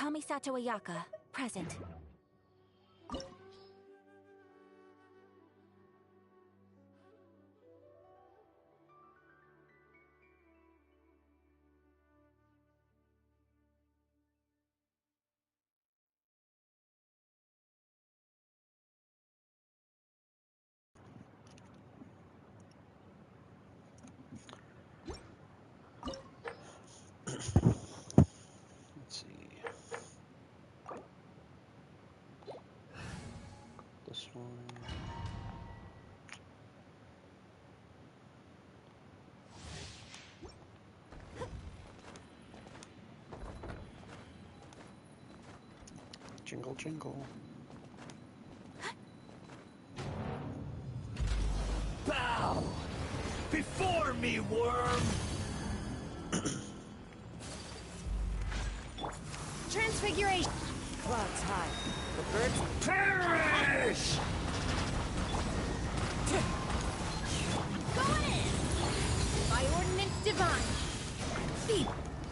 Kamisato Ayaka, present. Let's see. This one. Jingle, jingle. Bow before me, worm! Transfiguration! Clouds high. The birds Perish! Going in! By ordinance divine! Feed!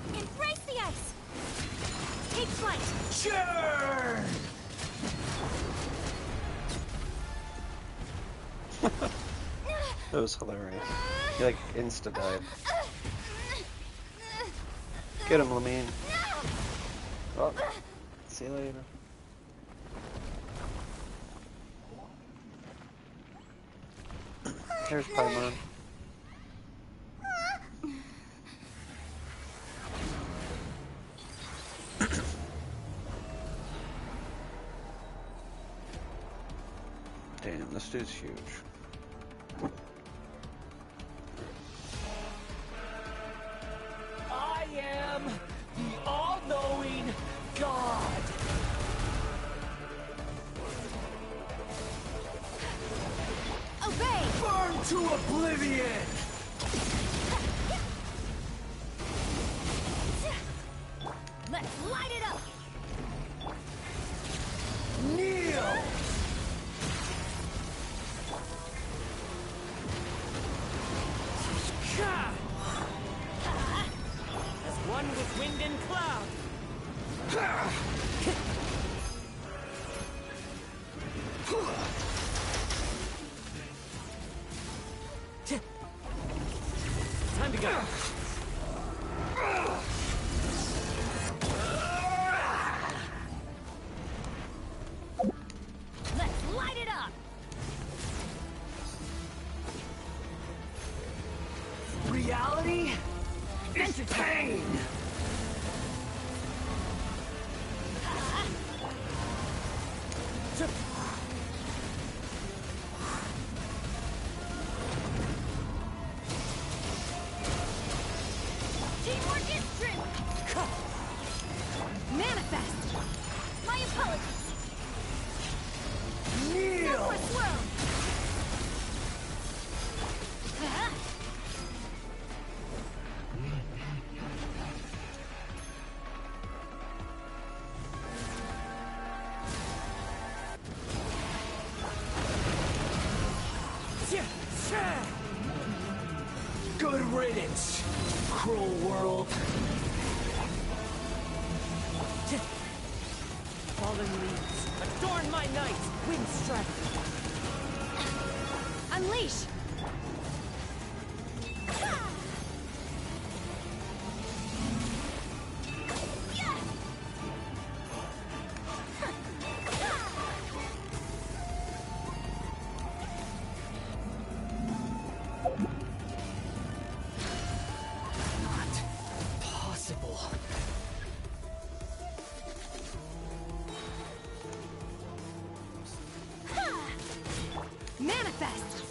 Embrace the ice! Take flight! Churn! That was hilarious. He like insta died. Get him, Lamine. Well, see you later. Here's Paimon. Damn, this dude's huge. I am the all-knowing God! Obey! Burn to oblivion! Let's light it up! Kneel! as one with wind and cloud. Time to go. Let's light it up! Reality is pain! Teamwork is strength! Manifest! My apologies! Kneel! For a swirl! Good riddance, cruel world. Fallen leaves, adorn my night. Wind strike. Unleash! Not possible. Manifest!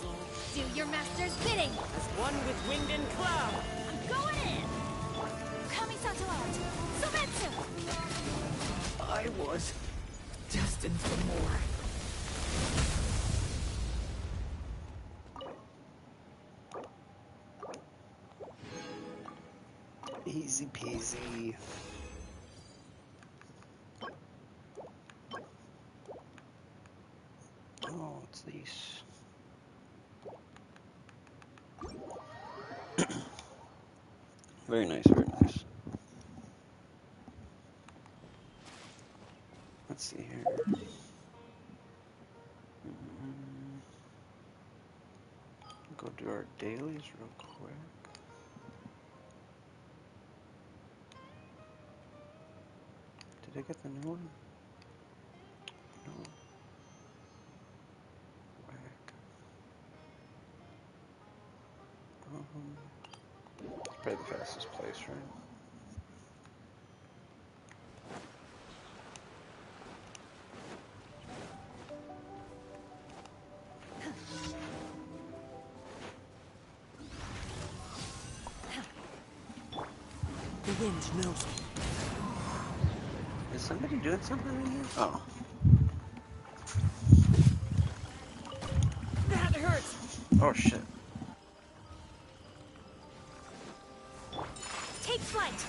Do your master's bidding! As one with wind and cloud. I'm going in! Kamisato out! Sometsu! I was destined for more. Easy peasy. Oh, what's these? Very nice, very nice. Let's see here. Go do our dailies real quick. Did I get the new one? No. Whack. Probably the fastest place, right? The wind knows me. Is somebody doing something in here? Oh. That hurts! Oh shit. Take flight!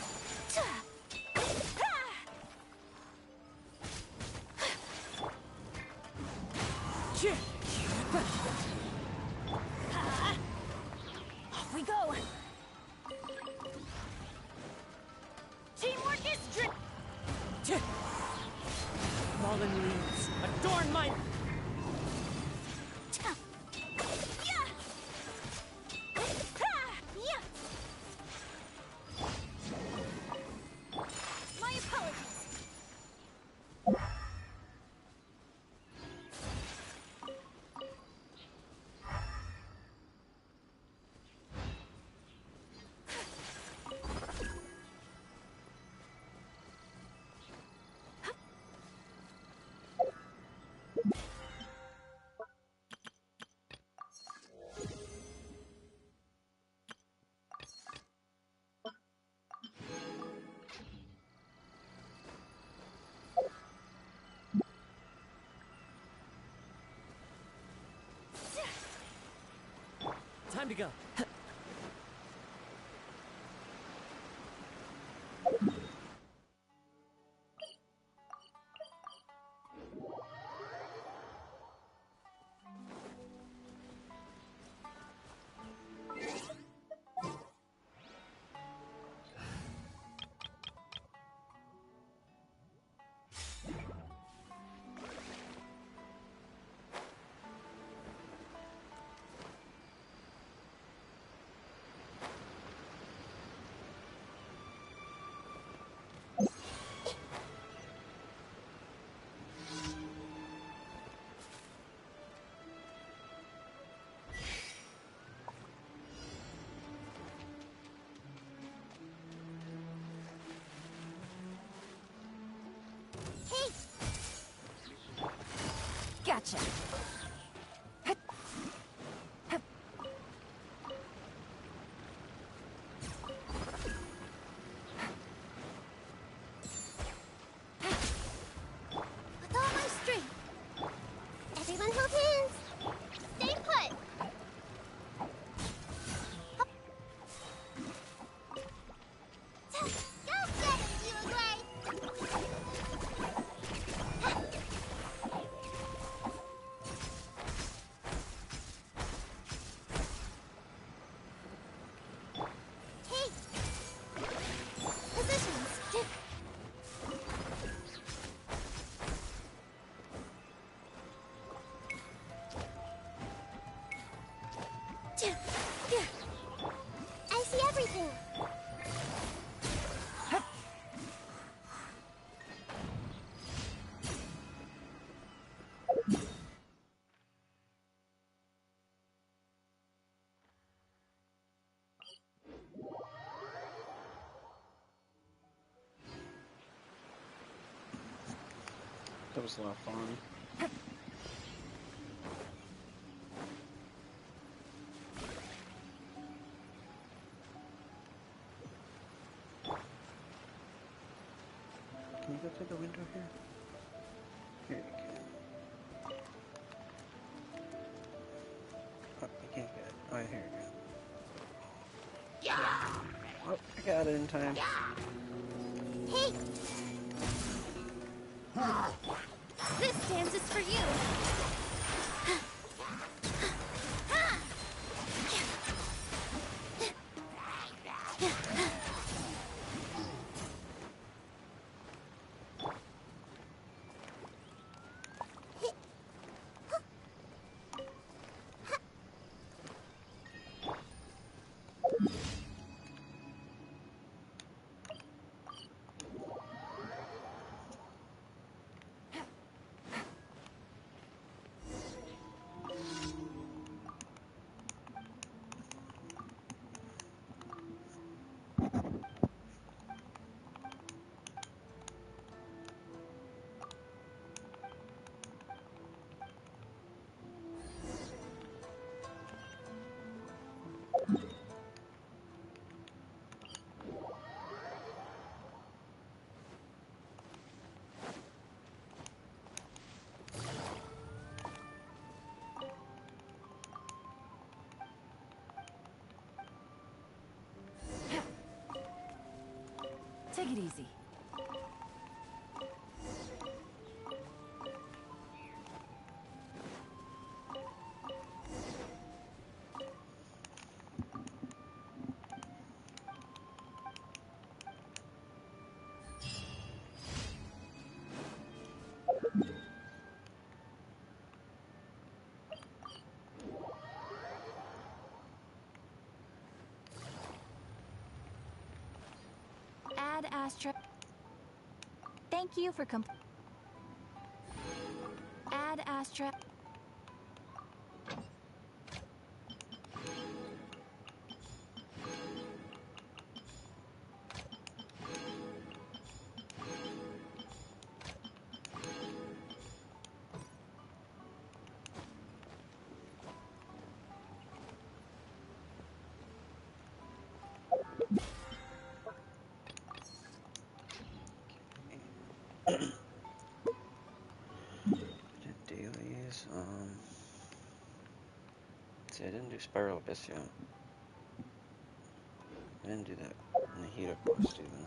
Off we go! Teamwork is Fallen leaves, adorn my... My apologies. Time to go. Hey! Gotcha. With all my strength. Everyone hold hands. Stay put. Go get it, you great. Hey. Positions. I see everything. That was a lot of fun. Can you go through the window here? Here you can. Oh, you can't get it. Oh, here you go. Oh, I got it in time. Hey! This dance is for you! Take it easy. Add Astra. Thank you for Add Astra. Did dailies. See, I didn't do Spiral Abyss yet. I didn't do that Nahida quest even.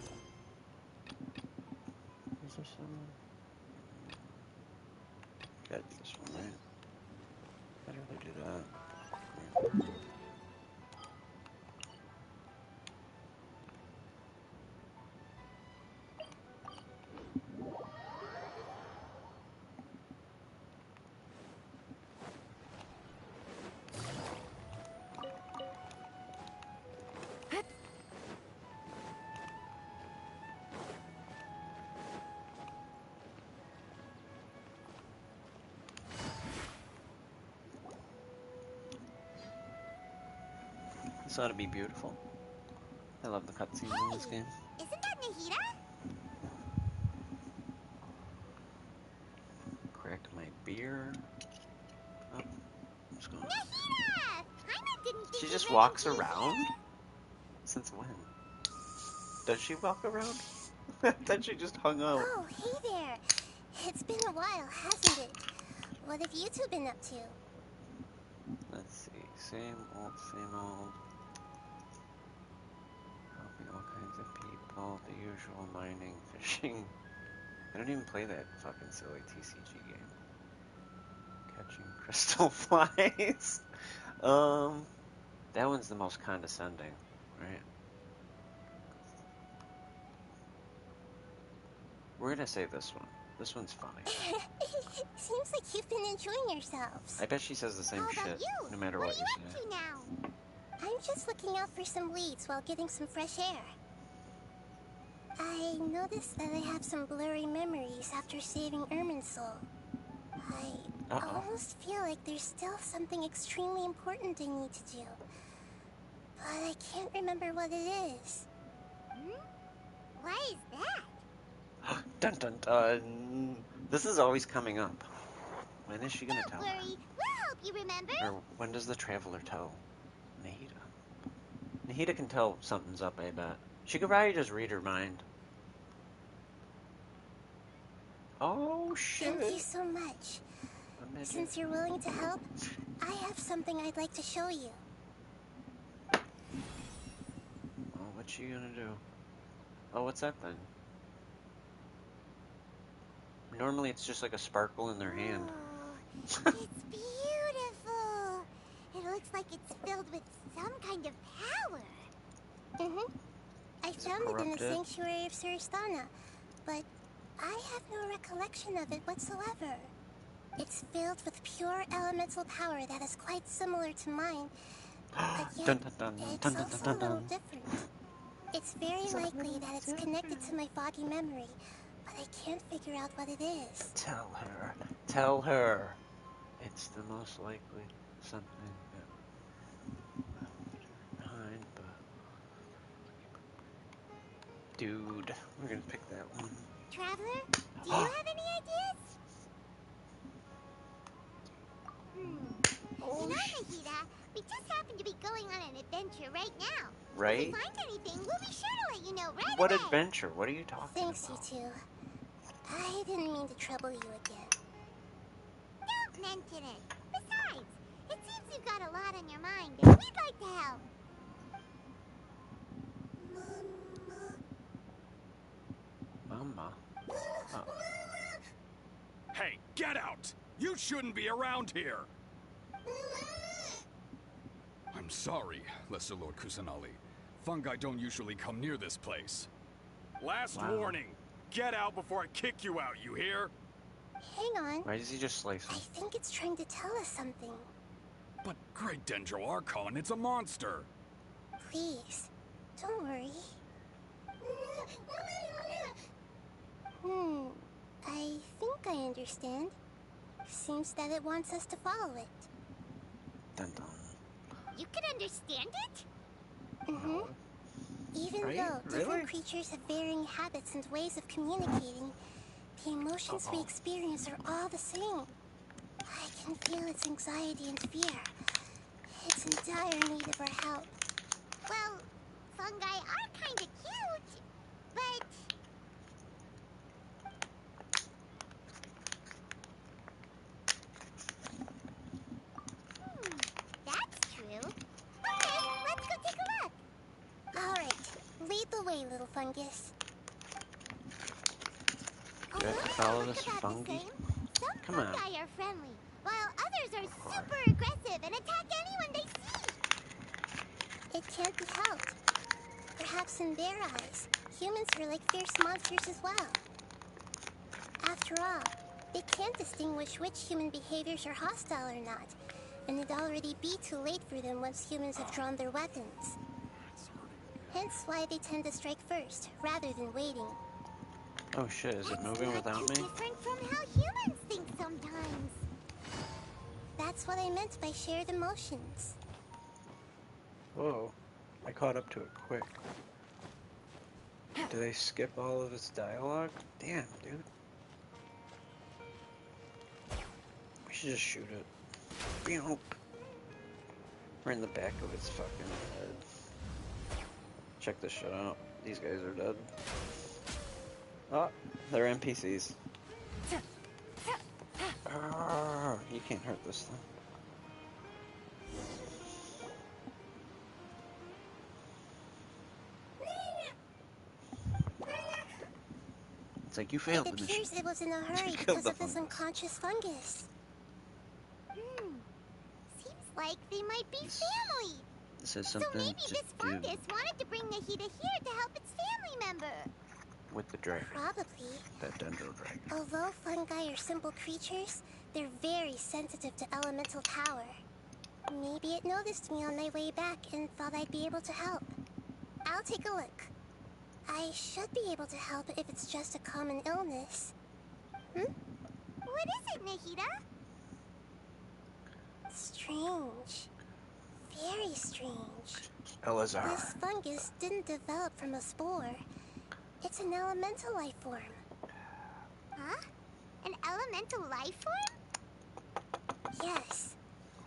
Is there some? Gotta do this one, right? I'd rather do that. Yeah. This ought to be beautiful. I love the cutscenes in this game. Isn't that Nahida? Crack my beer. Oh, what's going on? Nahida! Paimon didn't think She you just ran walks into around? Since when? Does she walk around? I thought she just hung out. Oh, hey there. It's been a while, hasn't it? What have you two been up to? Let's see. Same old, same old. Helping all kinds of people. The usual mining, fishing. I don't even play that fucking silly TCG game. Catching crystal flies. That one's the most condescending, right? We're gonna say this one. This one's funny. Seems like you've been enjoying yourselves. I bet she says the same How about shit, you? no matter what you What are you say. up to now? I'm just looking out for some leads while getting some fresh air. I noticed that I have some blurry memories after saving Ermin's soul. I almost feel like there's still something extremely important I need to do. But I can't remember what it is. What is that? Dun dun dun. This is always coming up. When is she gonna tell Don't her? worry, we'll help you remember. Or when does the traveler tell Nahida? Nahida can tell something's up, I bet. She could probably just read her mind. Oh shit. Thank you so much. Since you're willing to help, I have something I'd like to show you. Oh, what's she gonna do? Oh, what's that thing? Normally it's just like a sparkle in their hand. Oh, it's beautiful. It looks like it's filled with some kind of power. I found it in the sanctuary of Suristana, but I have no recollection of it whatsoever. It's filled with pure elemental power that is quite similar to mine, but yet it's also a little different. It's very likely that it's connected to my foggy memory, but I can't figure out what it is. Tell her. Tell her. It's the most likely something that left behind, but... Dude, we're gonna pick that one. Traveler, do you have any ideas? Oh, You know, Nahida, we just happen to be going on an adventure right now. Right? If we find anything, we'll be sure to let you know right What away. adventure? What are you talking Thanks, about? you two. I didn't mean to trouble you again. Don't mention it. Besides, it seems you've got a lot on your mind, and we'd like to help. Mama. Oh. Hey, get out! You shouldn't be around here! I'm sorry, Lesser Lord Kusanali. Fungi don't usually come near this place. Last Wow. warning! Get out before I kick you out, you hear? Hang on. Why does he just slice I him? think it's trying to tell us something. But Great Dendro Archon, it's a monster! Please, don't worry. I think I understand. Seems that it wants us to follow it. Dun dun. You can understand it? No. Even Right? though different Really? creatures have varying habits and ways of communicating, the emotions we experience are all the same. I can feel its anxiety and fear. It's in dire need of our help. Well, fungi are kind of cute, but... that's true. Okay, let's go take a look. All right, lead the way, little fungus. Do I have to follow this fungi? Some Come on. fungi are friendly, while others are super aggressive and attack anyone they see. It can't be helped. Perhaps in their eyes, humans are like fierce monsters as well. After all, they can't distinguish which human behaviors are hostile or not, and it'd already be too late for them once humans have drawn their weapons. Hence why they tend to strike first, rather than waiting. Oh shit, is it moving without me? Different from how humans think sometimes. That's what I meant by shared emotions. Whoa. I caught up to it quick. Do they skip all of its dialogue? Damn, dude. We should just shoot it. Beep. Right in the back of its fucking head. Check this shit out. These guys are dead. Oh, they're NPCs. Arrgh, you can't hurt this thing. It's like you failed It the mission. appears it was in a hurry Killed because the of this fungus. unconscious fungus. Seems like they might be family. This has So something maybe to this do fungus wanted to bring Nahida here to help its family member. with the dragon. Probably. That dendro dragon. Although fungi are simple creatures, they're very sensitive to elemental power. Maybe it noticed me on my way back and thought I'd be able to help. I'll take a look. I should be able to help if it's just a common illness. What is it, Nahida? Strange. Very strange. Elazar. This fungus didn't develop from a spore. It's an elemental life form. Huh? An elemental life form? Yes.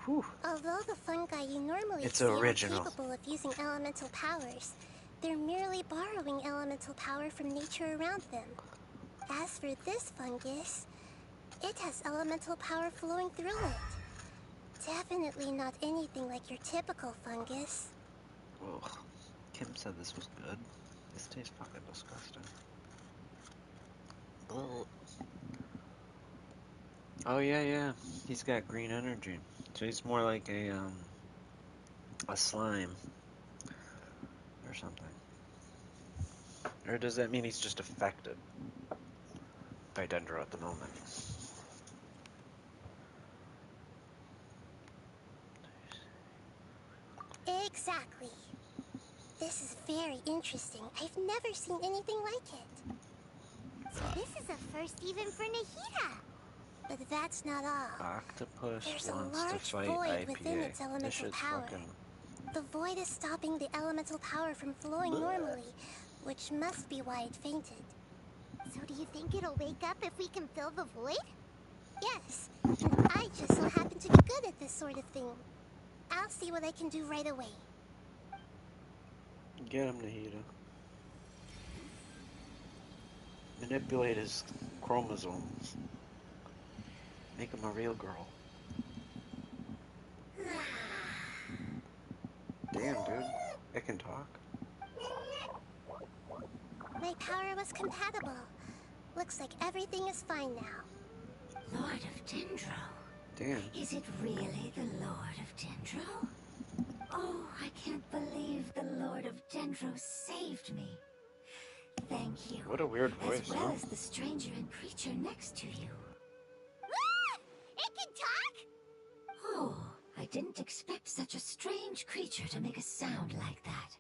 Whew. Although the fungi you normally It's see original. are capable of using elemental powers, they're merely borrowing elemental power from nature around them. As for this fungus, it has elemental power flowing through it. Definitely not anything like your typical fungus. Ugh. Kim said this was good. This tastes fucking disgusting. Ugh. Oh yeah. He's got green energy. So he's more like a slime. Or something. Or does that mean he's just affected by Dendro at the moment? Exactly. This is very interesting. I've never seen anything like it. So this is a first even for Nahida. But that's not all. Octopus There's a wants to large fight void within IPA. its This elemental shit's power. fucking... The void is stopping the elemental power from flowing normally, which must be why it fainted. So do you think it'll wake up if we can fill the void? Yes, and I just so happen to be good at this sort of thing. I'll see what I can do right away. Get him, Nahida. Manipulate his chromosomes. Make him a real girl. Damn, dude. It can talk. My power was compatible. Looks like everything is fine now. Lord of Dendro. Damn. Is it really the Lord of Dendro? Oh, I can't believe the Lord of Dendro saved me. Thank you. What a weird voice, as well huh? as the stranger and creature next to you. Ah! It can talk? Oh, I didn't expect such a strange creature to make a sound like that.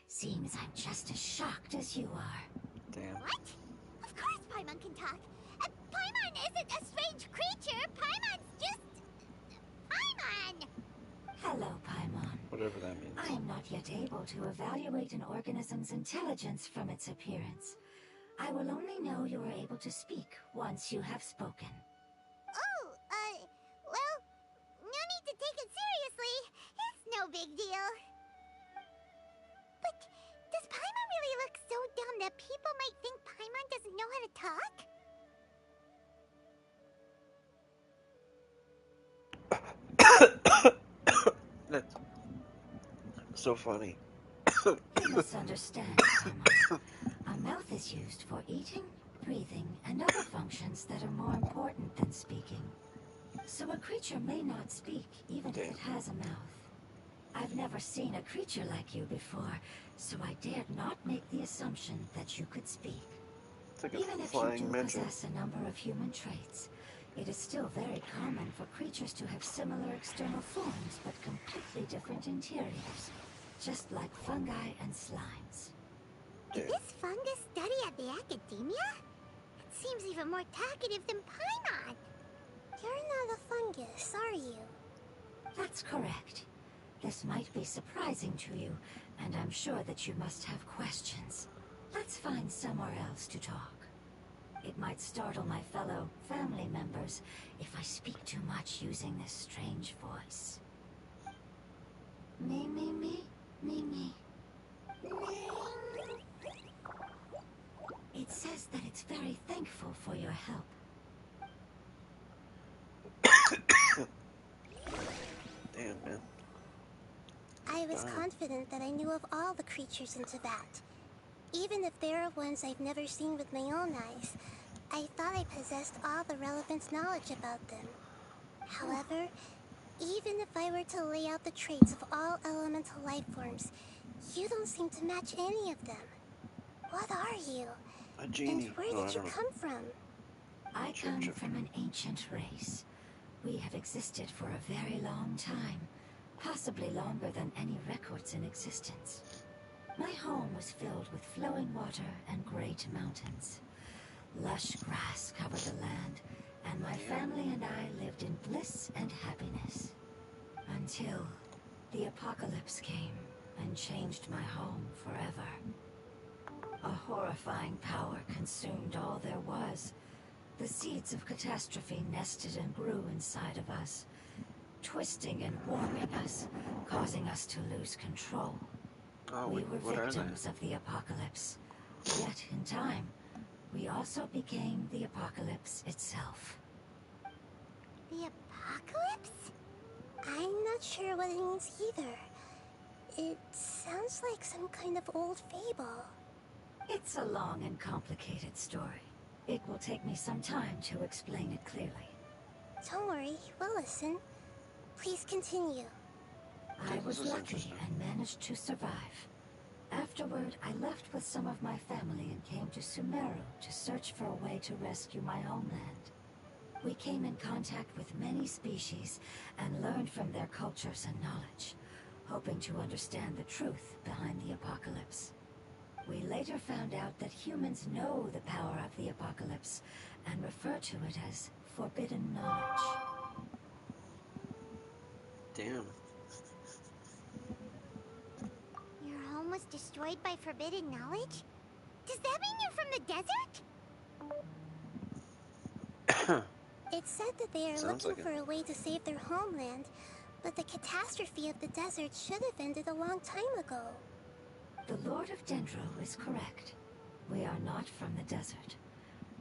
Seems I'm just as shocked as you are. Damn. What? Of course Paimon can talk. Paimon isn't a strange creature. Paimon's just... Paimon! Hello, Paimon. Whatever that means. I am not yet able to evaluate an organism's intelligence from its appearance. I will only know you are able to speak once you have spoken. Oh, well, no need to take it seriously. It's no big deal. But does Paimon really look so dumb that people might think Paimon doesn't know how to talk? That's so funny. You misunderstand, Paimon. A mouth is used for eating, breathing, and other functions that are more important than speaking. So a creature may not speak, even if it has a mouth. I've never seen a creature like you before, so I dared not make the assumption that you could speak. It's like a Even if you flying do midget. possess a number of human traits, it is still very common for creatures to have similar external forms but completely different interiors, just like fungi and slimes. Did this fungus study at the academia? It seems even more talkative than Paimon. You're not a fungus, are you? That's correct. This might be surprising to you, and I'm sure that you must have questions. Let's find somewhere else to talk. It might startle my fellow family members if I speak too much using this strange voice. Me, me, me, me, me. It says that it's very thankful for your help. Damn, man. I was confident that I knew of all the creatures in Tibet. Even if there are ones I've never seen with my own eyes, I thought I possessed all the relevant knowledge about them. However, even if I were to lay out the traits of all elemental life forms, you don't seem to match any of them. What are you? A genie. And where No, I did you don't know. come from? I come from an ancient race. We have existed for a very long time, possibly longer than any records in existence. My home was filled with flowing water and great mountains. Lush grass covered the land, and my family and I lived in bliss and happiness. Until the apocalypse came and changed my home forever. A horrifying power consumed all there was. The seeds of catastrophe nested and grew inside of us, twisting and warping us, causing us to lose control. Oh, We what were are they? victims of the apocalypse. Yet, in time, we also became the apocalypse itself. The apocalypse? I'm not sure what it means either. It sounds like some kind of old fable. It's a long and complicated story. It will take me some time to explain it clearly. Don't worry, we'll listen. Please continue. I This was is lucky interesting. and managed to survive. Afterward, I left with some of my family and came to Sumeru to search for a way to rescue my homeland. We came in contact with many species and learned from their cultures and knowledge, hoping to understand the truth behind the apocalypse. We later found out that humans know the power of the apocalypse and refer to it as forbidden knowledge. Damn. Your home was destroyed by forbidden knowledge? Does that mean you're from the desert? It said that they are Sounds looking like for a way to save their homeland, but the catastrophe of the desert should have ended a long time ago. The Lord of Dendro is correct. We are not from the desert.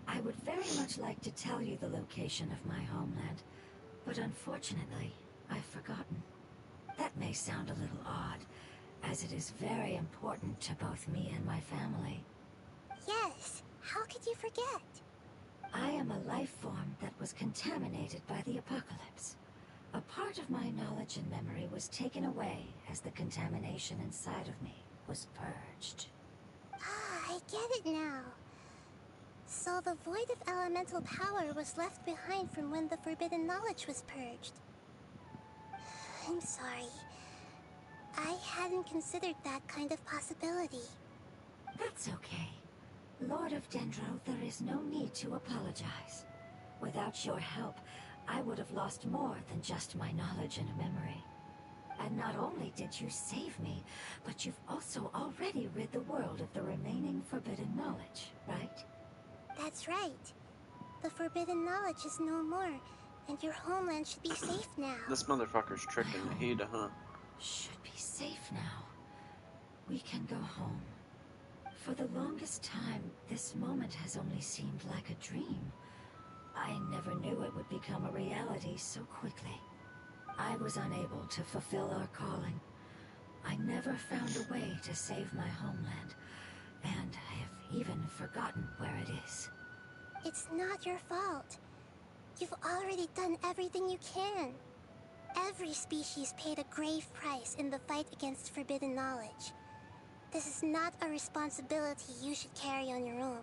I would very much like to tell you the location of my homeland, but unfortunately, I've forgotten. That may sound a little odd, as it is very important to both me and my family. Yes, how could you forget? I am a life form that was contaminated by the apocalypse. A part of my knowledge and memory was taken away as the contamination inside of me was purged. Ah, I get it now. So the void of elemental power was left behind from when the forbidden knowledge was purged. I'm sorry. I hadn't considered that kind of possibility. That's okay. Lord of Dendro, there is no need to apologize. Without your help, I would have lost more than just my knowledge and memory. And not only did you save me, but you've also already rid the world of the remaining forbidden knowledge, right? That's right. The forbidden knowledge is no more, and your homeland should be safe now. This motherfucker's tricking Ada, huh? Should be safe now. We can go home. For the longest time, this moment has only seemed like a dream. I never knew it would become a reality so quickly. I was unable to fulfill our calling. I never found a way to save my homeland, and I have even forgotten where it is. It's not your fault. You've already done everything you can. Every species paid a grave price in the fight against forbidden knowledge. This is not a responsibility you should carry on your own.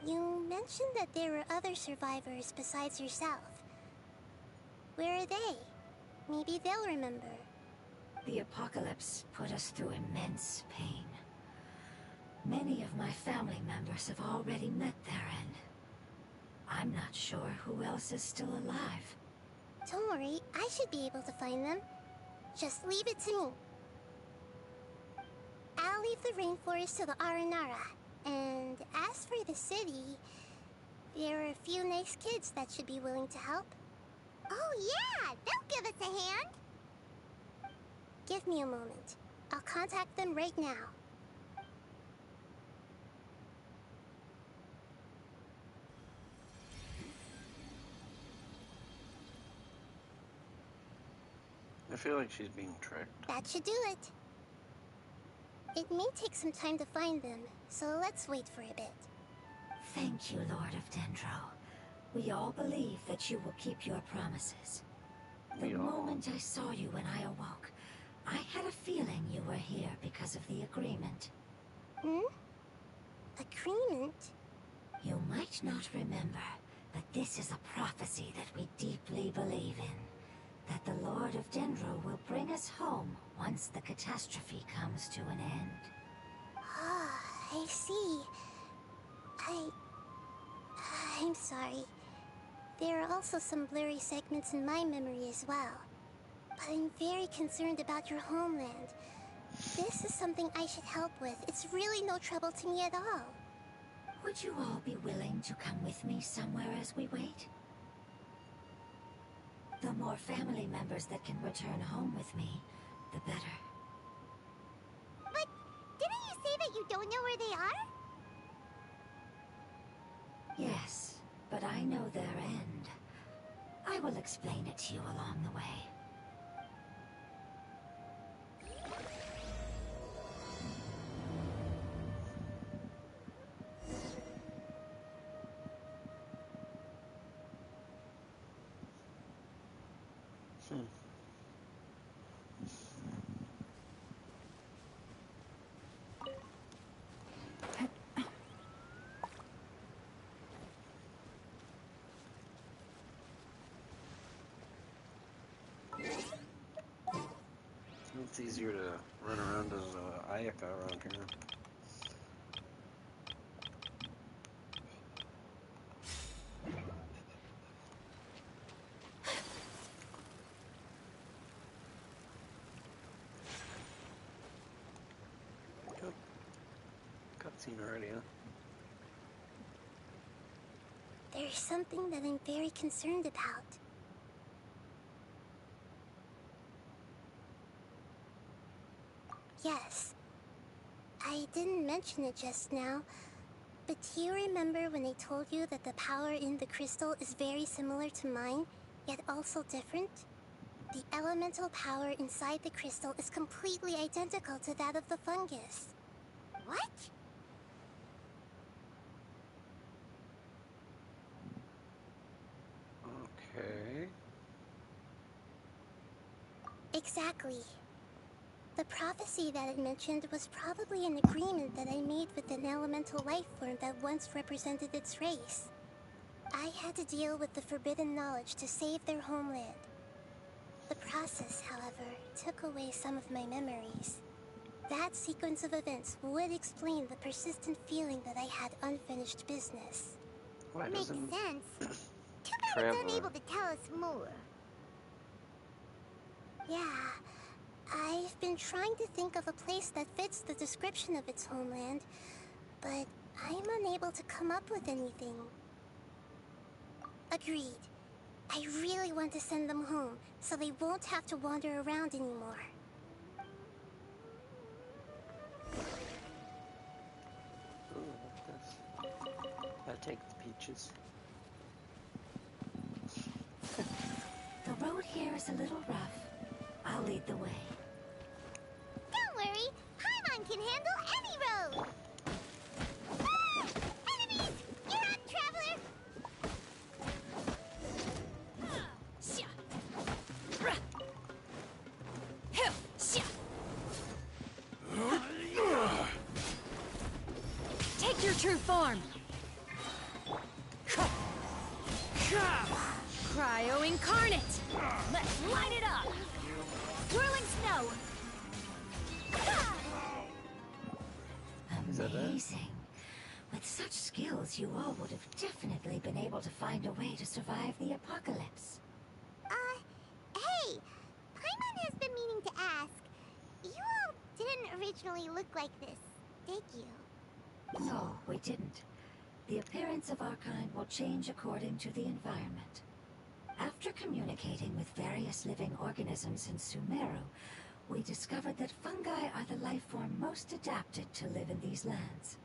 You mentioned that there were other survivors besides yourself. Where are they? Maybe they'll remember. The apocalypse put us through immense pain. Many of my family members have already met their end. I'm not sure who else is still alive. Don't worry, I should be able to find them. Just leave it to me. I'll leave the rainforest to the Aranara. And as for the city, there are a few nice kids that should be willing to help. Oh yeah, they'll give us a hand. Give me a moment. I'll contact them right now. I feel like she's being tricked. That should do it. It may take some time to find them, so let's wait for a bit. Thank you, Lord of Dendro. We all believe that you will keep your promises. The moment I saw you when I awoke, I had a feeling you were here because of the agreement. Hmm? Agreement? You might not remember, but this is a prophecy that we deeply believe in. That the Lord of Dendro will bring us home once the catastrophe comes to an end. Ah, I see. I'm sorry. There are also some blurry segments in my memory as well. But I'm very concerned about your homeland. This is something I should help with. It's really no trouble to me at all. Would you all be willing to come with me somewhere as we wait? The more family members that can return home with me, the better. But didn't you say that you don't know where they are? Yes, but I know their end. I will explain it to you along the way. It's easier to run around as Ayaka around here. Yep. Cutscene already, huh? There's something that I'm very concerned about. Yes. I didn't mention it just now, but do you remember when I told you that the power in the crystal is very similar to mine, yet also different? The elemental power inside the crystal is completely identical to that of the fungus. What? Okay. Exactly. The prophecy that it mentioned was probably an agreement that I made with an elemental life form that once represented its race. I had to deal with the forbidden knowledge to save their homeland. The process, however, took away some of my memories. That sequence of events would explain the persistent feeling that I had unfinished business. Why Makes doesn't sense. Too bad it's Traveler? unable to tell us more. Yeah, I've been trying to think of a place that fits the description of its homeland, but I'm unable to come up with anything. Agreed. I really want to send them home, so they won't have to wander around anymore. Ooh, look at this. I'll take the peaches. The road here is a little rough. I'll lead the way. Don't worry, Paimon can handle any road! Ah! Enemies! You're up, Traveler! Take your true form! Cryo incarnate! Let's light it up! Whirling snow! Is that it? Amazing. With such skills, you all would have definitely been able to find a way to survive the apocalypse. Hey! Paimon has been meaning to ask. You all didn't originally look like this, did you? No, we didn't. The appearance of our kind will change according to the environment. After communicating with various living organisms in Sumeru, we discovered that fungi are the life form most adapted to live in these lands.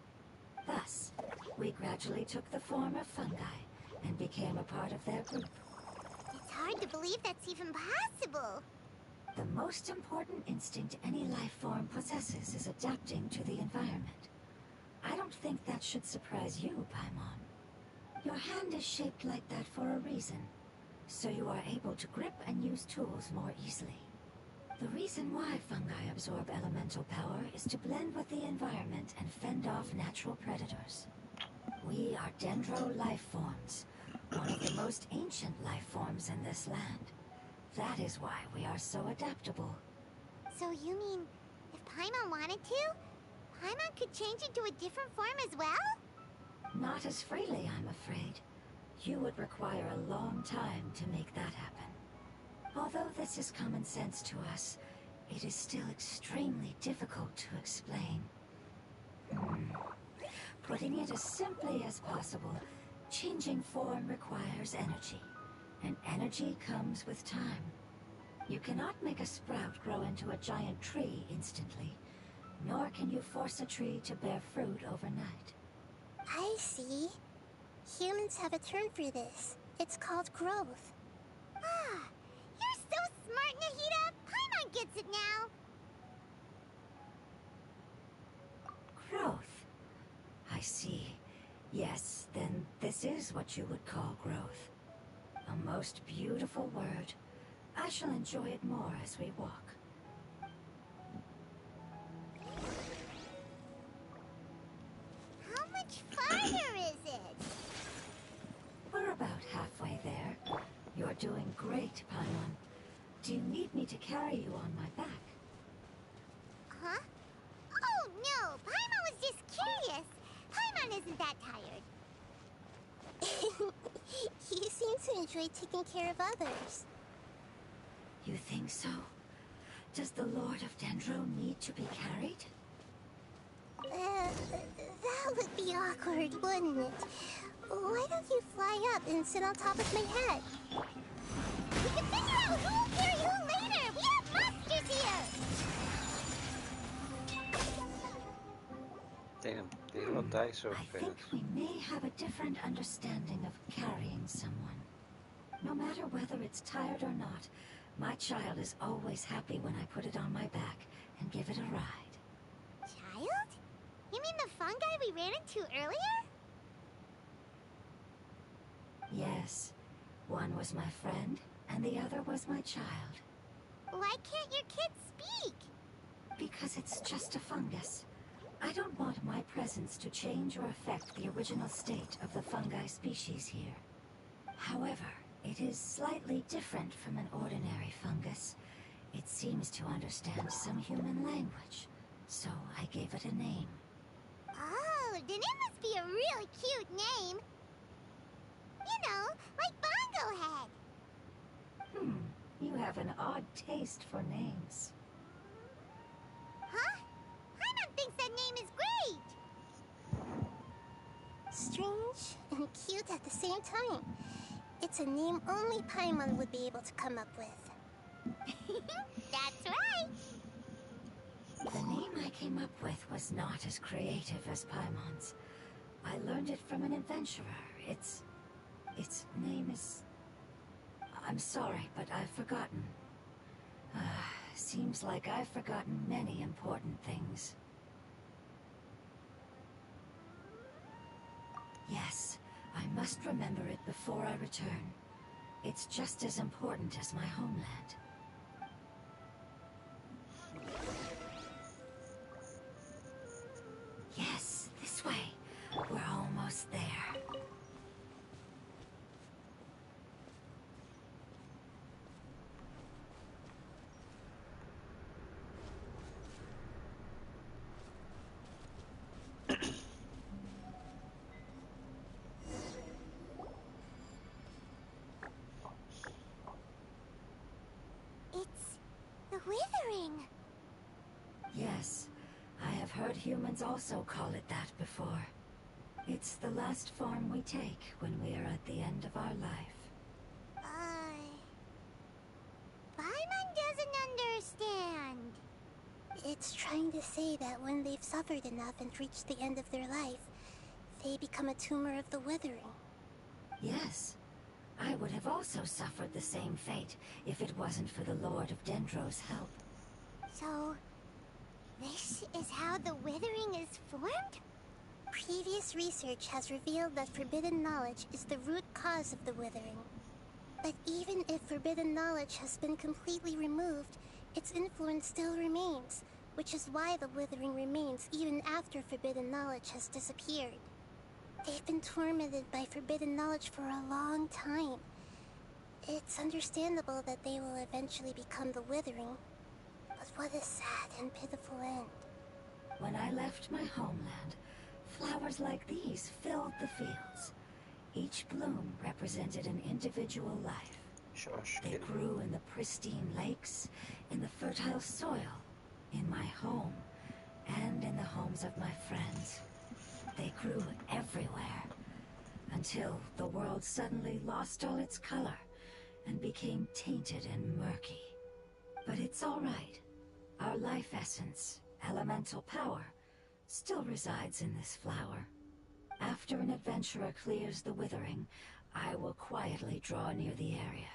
Thus, we gradually took the form of fungi and became a part of their group. It's hard to believe that's even possible. The most important instinct any life form possesses is adapting to the environment. I don't think that should surprise you, Paimon. Your hand is shaped like that for a reason, so you are able to grip and use tools more easily. The reason why fungi absorb elemental power is to blend with the environment and fend off natural predators. We are dendro life forms, one of the most ancient life forms in this land. That is why we are so adaptable. So you mean, if Paimon wanted to, Paimon could change into a different form as well? Not as freely, I'm afraid. You would require a long time to make that happen. Although this is common sense to us, it is still extremely difficult to explain. Putting it as simply as possible, changing form requires energy, and energy comes with time. You cannot make a sprout grow into a giant tree instantly, nor can you force a tree to bear fruit overnight. I see. Humans have a term for this. It's called growth. Ah, you're so smart, Nahida! Paimon gets it now! Growth. I see. Yes, then this is what you would call growth. A most beautiful word. I shall enjoy it more as we walk. How much farther is it? We're about halfway there. You're doing great, Paimon. Do you need me to carry you on my back? Huh? Oh, no! Paimon was just curious! Paimon isn't that tired. You seem to enjoy taking care of others. You think so? Does the Lord of Dendro need to be carried? That would be awkward, wouldn't it? Why don't you fly up and sit on top of my head? We can figure out who'll carry who later! We have monsters here! Damn, they will die so I fast. think we may have a different understanding of carrying someone. No matter whether it's tired or not, my child is always happy when I put it on my back and give it a ride. Child? You mean the fungi we ran into earlier? Yes, One was my friend, and the other was my child. Why can't your kid speak? Because it's just a fungus. I don't want my presence to change or affect the original state of the fungi species here. However, it is slightly different from an ordinary fungus. It seems to understand some human language, so I gave it a name. Oh, then it must be a really cute name. You know, like Bongo Head. You have an odd taste for names. Huh? Paimon thinks that name is great. Strange and cute at the same time. It's a name only Paimon would be able to come up with. That's right. The name I came up with was not as creative as Paimon's. I learned it from an adventurer. Its name is... I'm sorry, but I've forgotten. Seems like I've forgotten many important things. Yes, I must remember it before I return. It's just as important as my homeland. Yes, this way. We're almost there. It's the Withering. Yes, I have heard humans also call it that before. It's the last form we take when we are at the end of our life. Paimon doesn't understand. It's trying to say that when they've suffered enough and reached the end of their life, they become a tumor of the Withering. Yes, I would have also suffered the same fate if it wasn't for the Lord of Dendro's help. So, this is how the Withering is formed? Previous research has revealed that forbidden knowledge is the root cause of the Withering. But even if forbidden knowledge has been completely removed, its influence still remains, which is why the Withering remains even after forbidden knowledge has disappeared. They've been tormented by forbidden knowledge for a long time. It's understandable that they will eventually become the Withering, but what a sad and pitiful end. When I left my homeland, flowers like these filled the fields. Each bloom represented an individual life. Shush, They kitty. grew in the pristine lakes, in the fertile soil, in my home, and in the homes of my friends. They grew everywhere, until the world suddenly lost all its color and became tainted and murky. But it's all right. Our life essence, elemental power, still resides in this flower. After an adventurer clears the Withering, I will quietly draw near the area.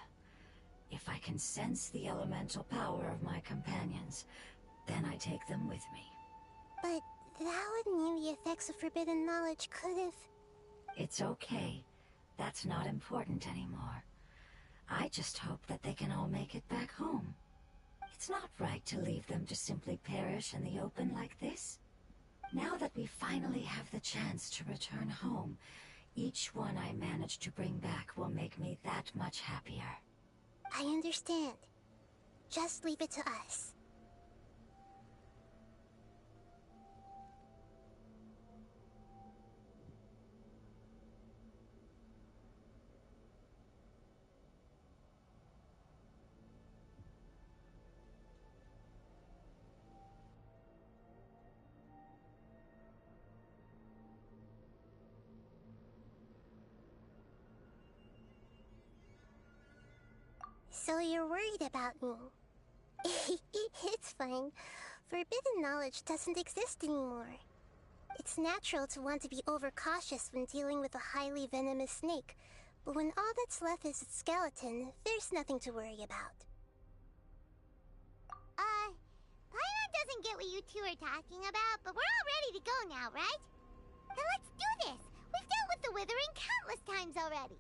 If I can sense the elemental power of my companions, then I take them with me. But that would mean the effects of forbidden knowledge could have... It's okay. That's not important anymore. I just hope that they can all make it back home. It's not right to leave them to simply perish in the open like this. Now that we finally have the chance to return home, each one I manage to bring back will make me that much happier. I understand. Just leave it to us. So you're worried about me? It's fine. Forbidden knowledge doesn't exist anymore. It's natural to want to be overcautious when dealing with a highly venomous snake, but when all that's left is its skeleton, there's nothing to worry about. Paimon doesn't get what you two are talking about, but we're all ready to go now, right? Then let's do this! We've dealt with the Withering countless times already!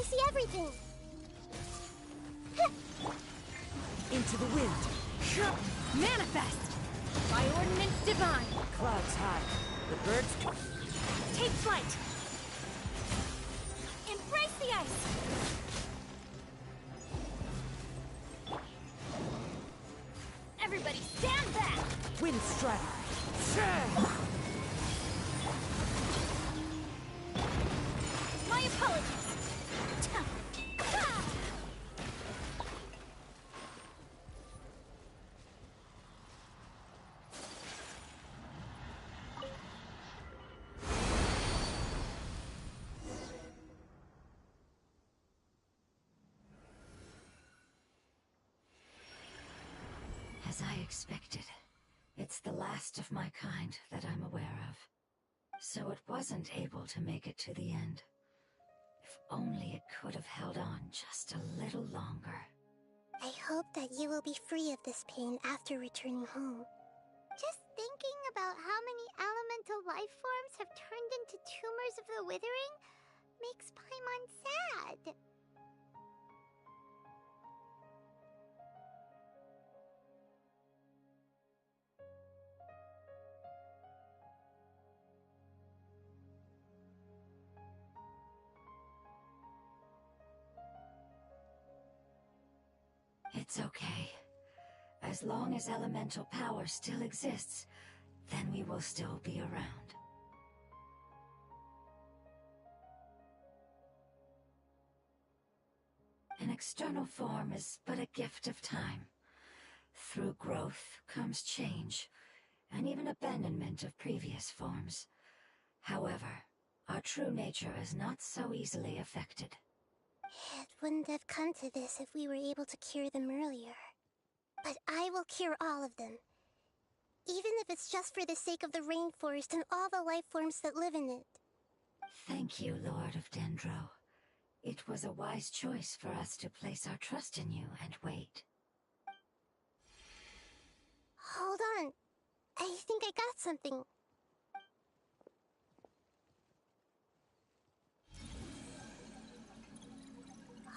see everything! Into the wind. Manifest! By ordinance divine! Clouds high. The birds can... Take flight! Embrace the ice! Everybody stand back! Wind strike. My apologies! As I expected, it's the last of my kind that I'm aware of. So it wasn't able to make it to the end. If only it could have held on just a little longer. I hope that you will be free of this pain after returning home. Just thinking about how many elemental life forms have turned into tumors of the withering makes Paimon sad. It's okay. As long as elemental power still exists, then we will still be around. An external form is but a gift of time. Through growth comes change, and even abandonment of previous forms. However, our true nature is not so easily affected. It wouldn't have come to this if we were able to cure them earlier. But I will cure all of them. Even if it's just for the sake of the rainforest and all the life forms that live in it. Thank you, Lord of Dendro. It was a wise choice for us to place our trust in you and wait. Hold on. I think I got something.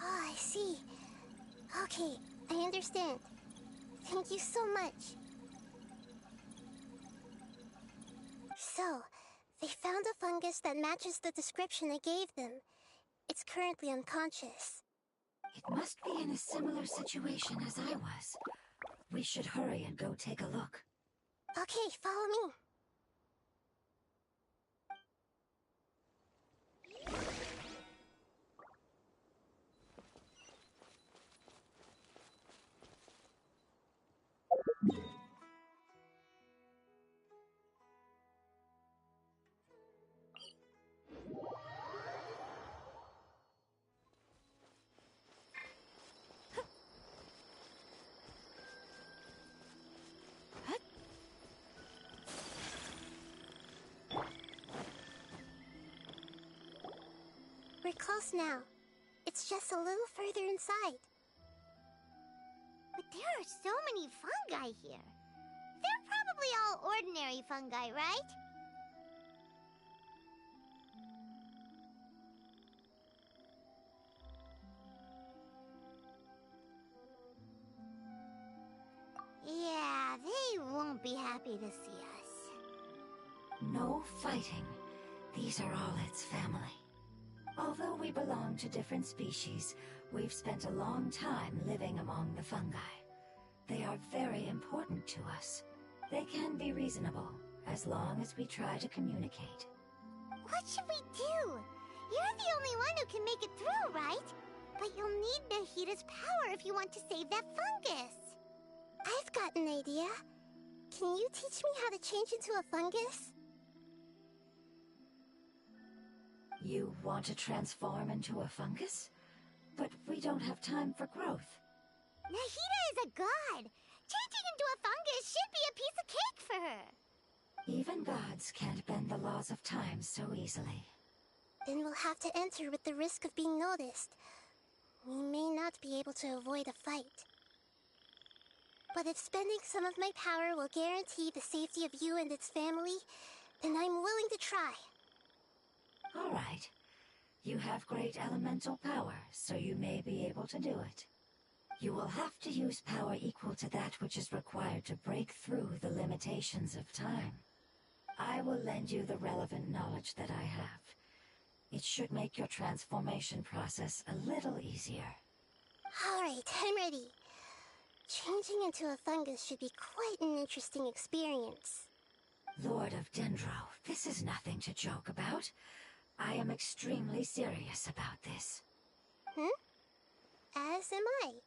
Oh, I see. Okay, I understand. Thank you so much. So, they found a fungus that matches the description I gave them. It's currently unconscious. It must be in a similar situation as I was. We should hurry and go take a look. Okay, follow me. We're close now. It's just a little further inside. But there are so many fungi here. They're probably all ordinary fungi, right? Yeah, they won't be happy to see us. No fighting. These are all its family. Although we belong to different species, we've spent a long time living among the fungi. They are very important to us. They can be reasonable, as long as we try to communicate. What should we do? You're the only one who can make it through, right? But you'll need Nahita's power if you want to save that fungus. I've got an idea. Can you teach me how to change into a fungus? You want to transform into a fungus? But we don't have time for growth. Nahita is a god. Changing into a fungus should be a piece of cake for her. Even gods can't bend the laws of time so easily. Then we'll have to enter with the risk of being noticed. We may not be able to avoid a fight. But if spending some of my power will guarantee the safety of you and its family, then I'm willing to try. All right. You have great elemental power, so you may be able to do it. You will have to use power equal to that which is required to break through the limitations of time. I will lend you the relevant knowledge that I have. It should make your transformation process a little easier. Alright, I'm ready. Changing into a fungus should be quite an interesting experience. Lord of Dendro, this is nothing to joke about. I am extremely serious about this. As am I.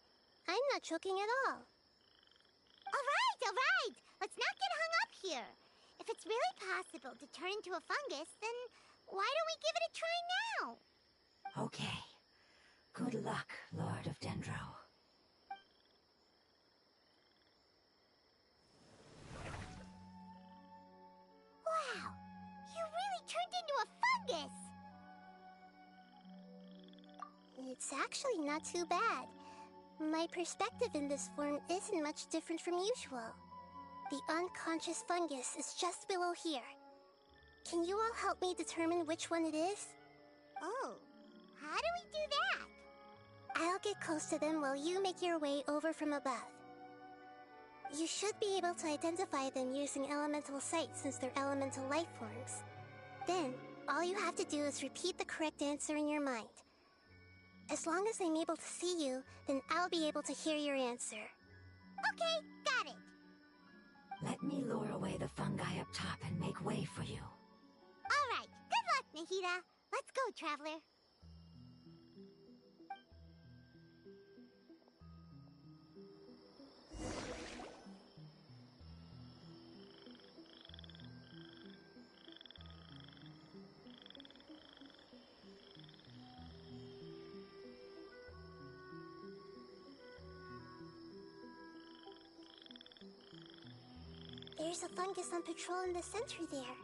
I'm not joking at all. Alright! Let's not get hung up here. If it's really possible to turn into a fungus, then why don't we give it a try now? Okay. Good luck, Lord of Dendro. Wow! You really turned into a fungus! It's actually not too bad. My perspective in this form isn't much different from usual. The unconscious fungus is just below here. Can you all help me determine which one it is? Oh, how do we do that? I'll get close to them while you make your way over from above. You should be able to identify them using elemental sight since they're elemental life forms. Then, all you have to do is repeat the correct answer in your mind. As long as I'm able to see you, then I'll be able to hear your answer. Okay, got it. Let me lure away the fungi up top and make way for you. Alright, good luck, Nahida. Let's go, Traveler. There's a fungus on patrol in the center there.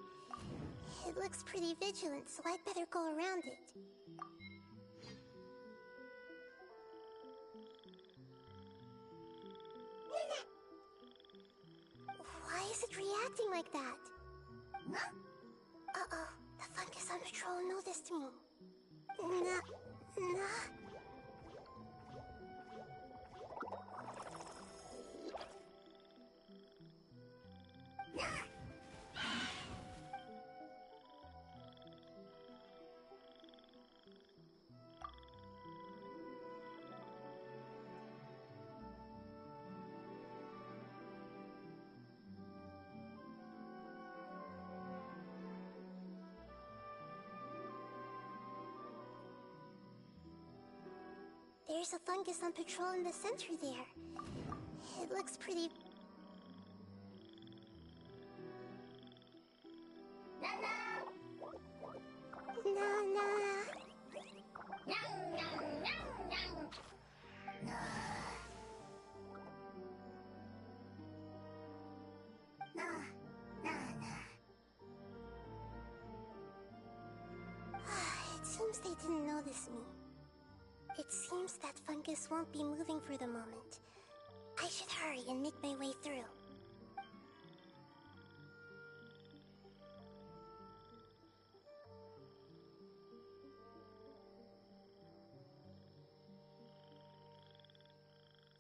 It looks pretty vigilant, so I'd better go around it. Why is it reacting like that? Uh-oh, the fungus on patrol noticed me. Nah. There's a fungus on patrol in the center there. It looks pretty... It seems they didn't notice me. It seems that fungus won't be moving for the moment. I should hurry and make my way through.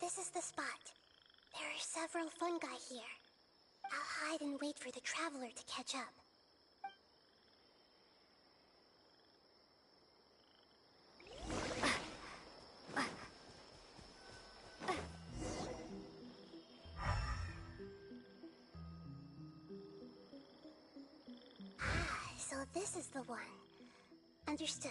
This is the spot. There are several fungi here. I'll hide and wait for the traveler to catch up. So this is the one. Understood.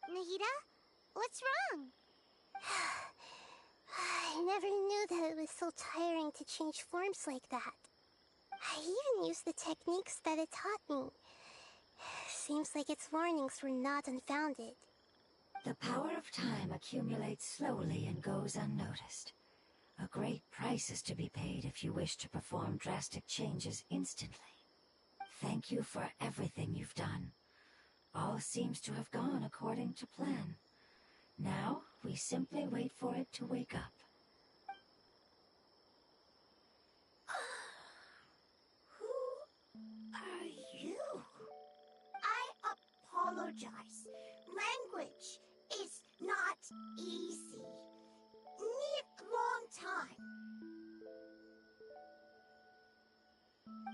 Nahida? What's wrong? I never knew that it was so tiring to change forms like that. I even used the techniques that it taught me. Seems like its warnings were not unfounded. The power of time accumulates slowly and goes unnoticed. A great price is to be paid if you wish to perform drastic changes instantly. Thank you for everything you've done. All seems to have gone according to plan. Now, we simply wait for it to wake up. Who are you? I apologize. Language is not easy. Need long time.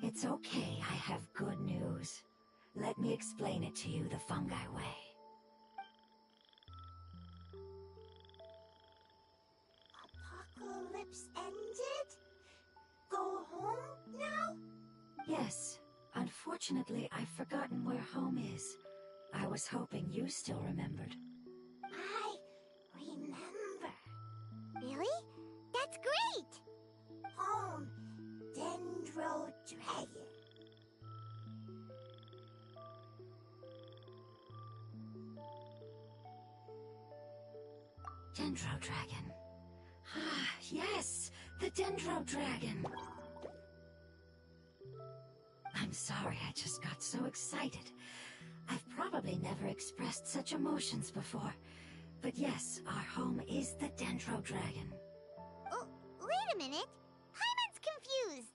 It's okay, I have good news. Let me explain it to you the fungi way. Apocalypse ended? Go home now? Yes. Unfortunately, I've forgotten where home is. I was hoping you still remembered. I remember. Really? That's great! Home, Dendro Dragon. Dendro Dragon. Ah, yes! The Dendro Dragon! I'm sorry, I just got so excited. I've probably never expressed such emotions before. But yes, our home is the Dendro Dragon. Oh, wait a minute. Paimon's confused.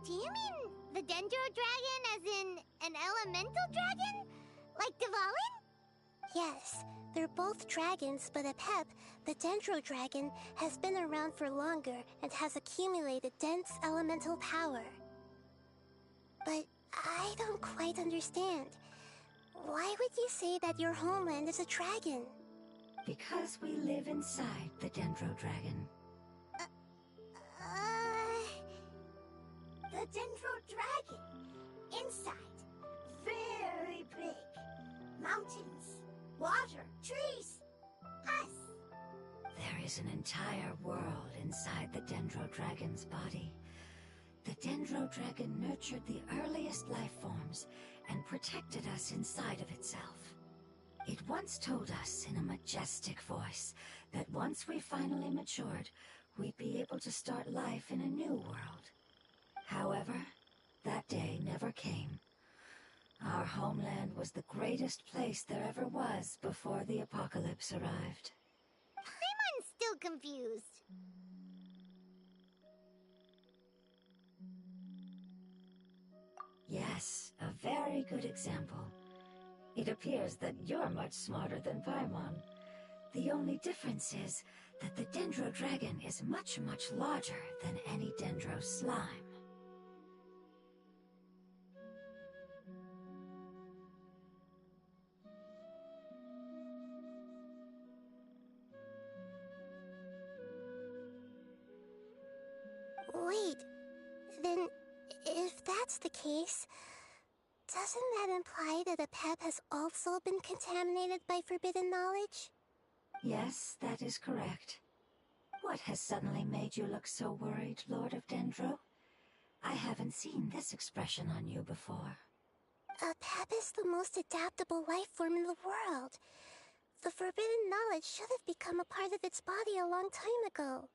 Do you mean the Dendro Dragon as in an elemental dragon? Like Dvalin? Yes, they're both dragons, but Apep, the Dendro Dragon, has been around for longer and has accumulated dense elemental power. But I don't quite understand. Why would you say that your homeland is a dragon? Because we live inside the Dendro Dragon. The Dendro Dragon. Inside. Very big. Mountains, water, trees. Us. There is an entire world inside the Dendro Dragon's body. The Dendro Dragon nurtured the earliest life forms and protected us inside of itself. It once told us in a majestic voice that once we finally matured, we'd be able to start life in a new world. However, that day never came. Our homeland was the greatest place there ever was before the apocalypse arrived. Paimon's still confused. Yes, a very good example. It appears that you're much smarter than Paimon. The only difference is that the Dendro Dragon is much, much larger than any Dendro slime. Wait, then if that's the case, doesn't that imply that Apep has also been contaminated by forbidden knowledge? Yes, that is correct. What has suddenly made you look so worried, Lord of Dendro? I haven't seen this expression on you before. Apep is the most adaptable life form in the world. The forbidden knowledge should have become a part of its body a long time ago.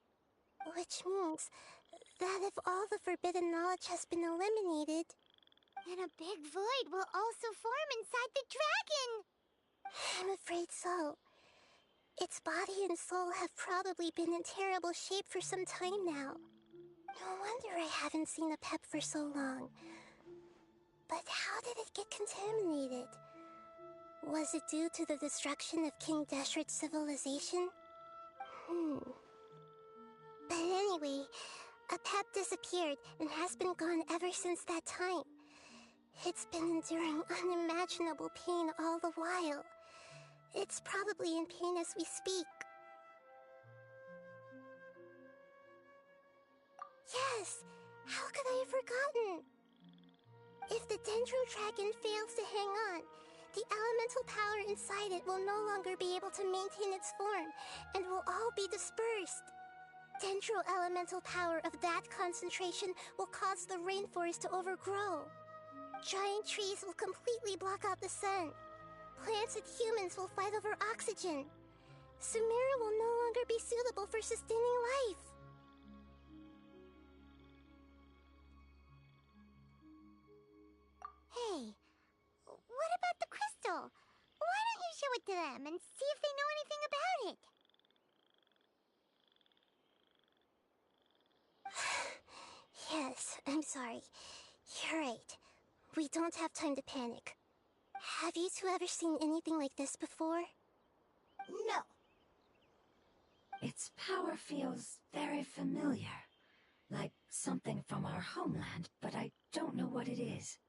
Which means that if all the forbidden knowledge has been eliminated, then a big void will also form inside the dragon! I'm afraid so. Its body and soul have probably been in terrible shape for some time now. No wonder I haven't seen Apep for so long. But how did it get contaminated? Was it due to the destruction of King Deshret's civilization? But anyway, Apep disappeared and has been gone ever since that time. It's been enduring unimaginable pain all the while. It's probably in pain as we speak. Yes! How could I have forgotten? If the Dendro Dragon fails to hang on, the elemental power inside it will no longer be able to maintain its form and will all be dispersed. Dendro elemental power of that concentration will cause the rainforest to overgrow. Giant trees will completely block out the sun. Plants and humans will fight over oxygen. Sumeru will no longer be suitable for sustaining life. it to them and see if they know anything about it. Yes, I'm sorry. You're right. We don't have time to panic. Have you two ever seen anything like this before? No. Its power feels very familiar. Like something from our homeland, but I don't know what it is.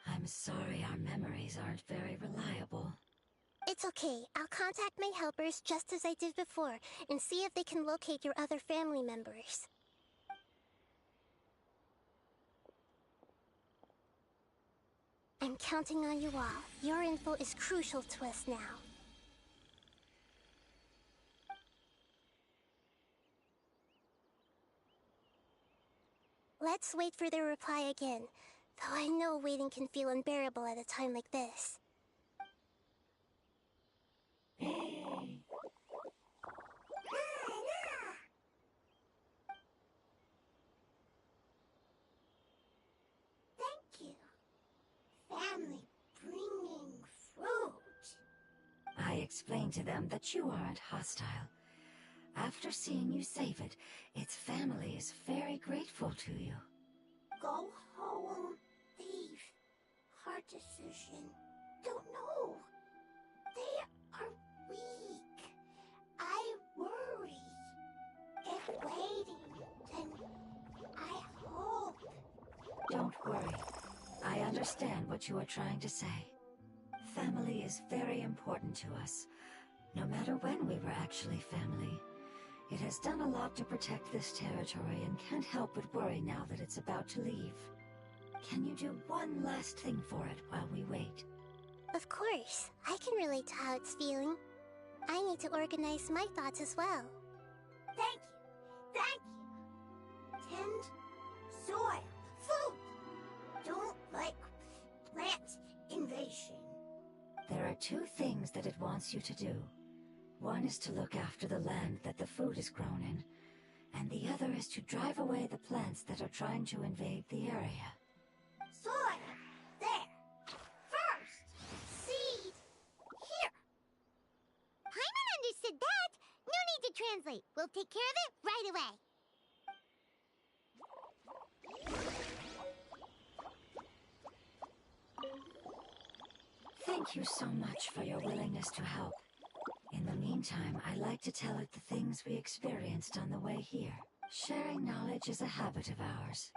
I'm sorry our memories aren't very reliable. It's okay. I'll contact my helpers just as I did before and see if they can locate your other family members. I'm counting on you all. Your info is crucial to us now. Let's wait for their reply again, though I know waiting can feel unbearable at a time like this. Thank you. Family bringing fruit. I explained to them that you aren't hostile. After seeing you save it, its family is very grateful to you. Go home, thief. Hard decision. Don't know. They are weak. I worry. If waiting, then I hope. Don't worry. I understand what you are trying to say. Family is very important to us, no matter when we were actually family. It has done a lot to protect this territory and can't help but worry now that it's about to leave. Can you do one last thing for it while we wait? Of course. I can relate to how it's feeling. I need to organize my thoughts as well. Thank you. Thank you. Tend soil. Food. Don't like plant invasion. There are two things that it wants you to do. One is to look after the land that the food is grown in, and the other is to drive away the plants that are trying to invade the area. Soil! There! First! Seed! Here! Paimon understood that. No need to translate. We'll take care of it right away. Thank you so much for your willingness to help. In the meantime, I like to tell it the things we experienced on the way here. Sharing knowledge is a habit of ours.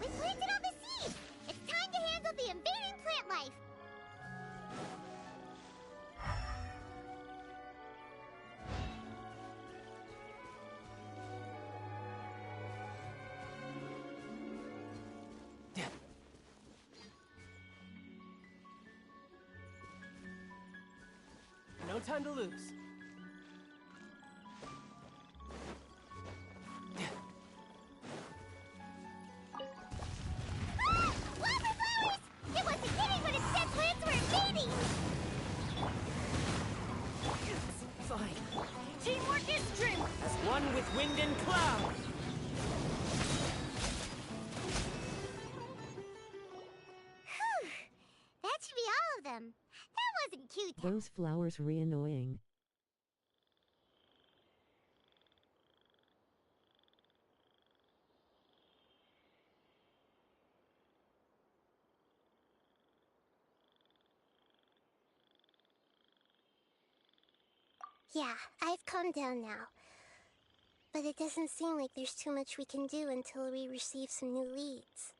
We planted all the seeds! It's time to handle the invading plant life! No time to lose. Ah! Wildflowers! It wasn't kidding when it said plants were invading! Fine. Teamwork is strength! As one with wind and cloud. Whew! That should be all of them. That wasn't cute. Those flowers re annoying. Yeah, I've calmed down now. But it doesn't seem like there's too much we can do until we receive some new leads.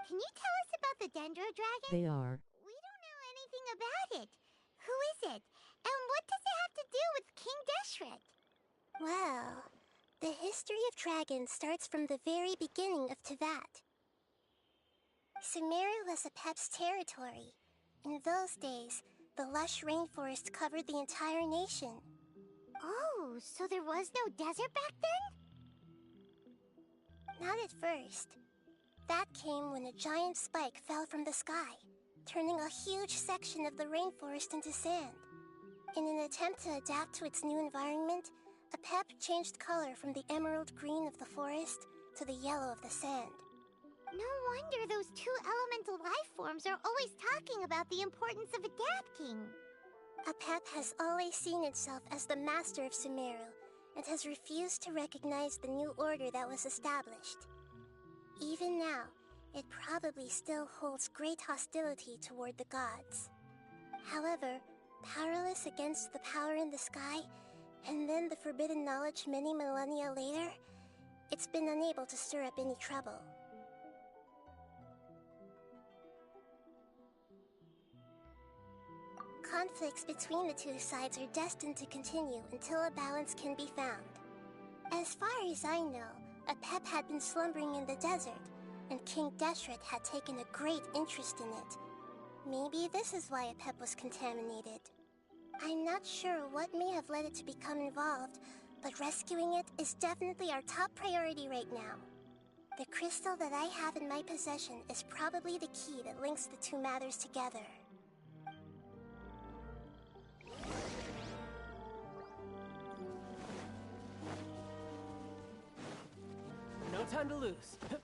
Can you tell us about the Dendro Dragon? They are. We don't know anything about it. Who is it? And what does it have to do with King Deshret? Well, the history of dragons starts from the very beginning of Tevat. Sumeru was Apep's territory. In those days, the lush rainforest covered the entire nation. Oh, so there was no desert back then? Not at first. That came when a giant spike fell from the sky, turning a huge section of the rainforest into sand. In an attempt to adapt to its new environment, Apep changed color from the emerald green of the forest to the yellow of the sand. No wonder those two elemental life forms are always talking about the importance of adapting. Apep has always seen itself as the master of Sumeru and has refused to recognize the new order that was established. Even now, it probably still holds great hostility toward the gods. However, powerless against the power in the sky, and then the forbidden knowledge many millennia later, it's been unable to stir up any trouble. Conflicts between the two sides are destined to continue until a balance can be found. As far as I know, Apep had been slumbering in the desert, and King Deshret had taken a great interest in it. Maybe this is why Apep was contaminated. I'm not sure what may have led it to become involved, but rescuing it is definitely our top priority right now. The crystal that I have in my possession is probably the key that links the two matters together. No time to lose. Yep.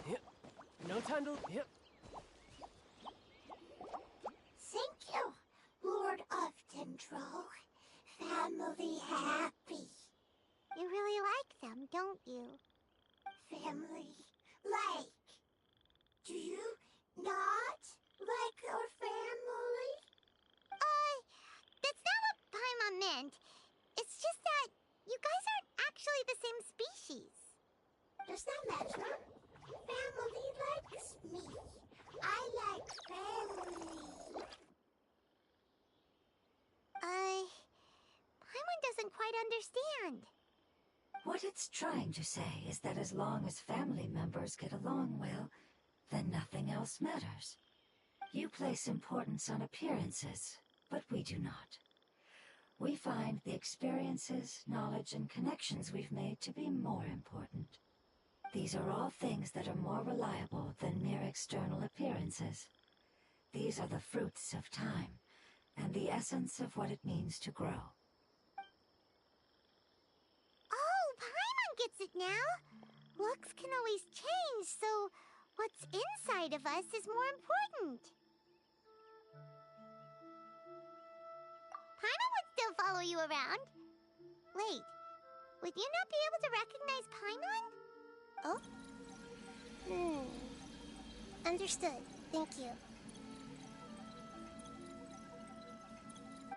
Yep. No time to. Yep. Thank you, Lord of Dendro. Family happy. You really like them, don't you? Family like. Do you not like our family? That's not what Paimon meant. It's just that you guys aren't actually the same species. Does that matter? Family likes me. I like family. Paimon doesn't quite understand. What it's trying to say is that as long as family members get along well, then nothing else matters. You place importance on appearances, but we do not. We find the experiences, knowledge, and connections we've made to be more important. These are all things that are more reliable than mere external appearances. These are the fruits of time, and the essence of what it means to grow. Oh, Paimon gets it now. Looks can always change, so what's inside of us is more important. Paimon would still follow you around. Wait, would you not be able to recognize Paimon? Oh? Understood. Thank you.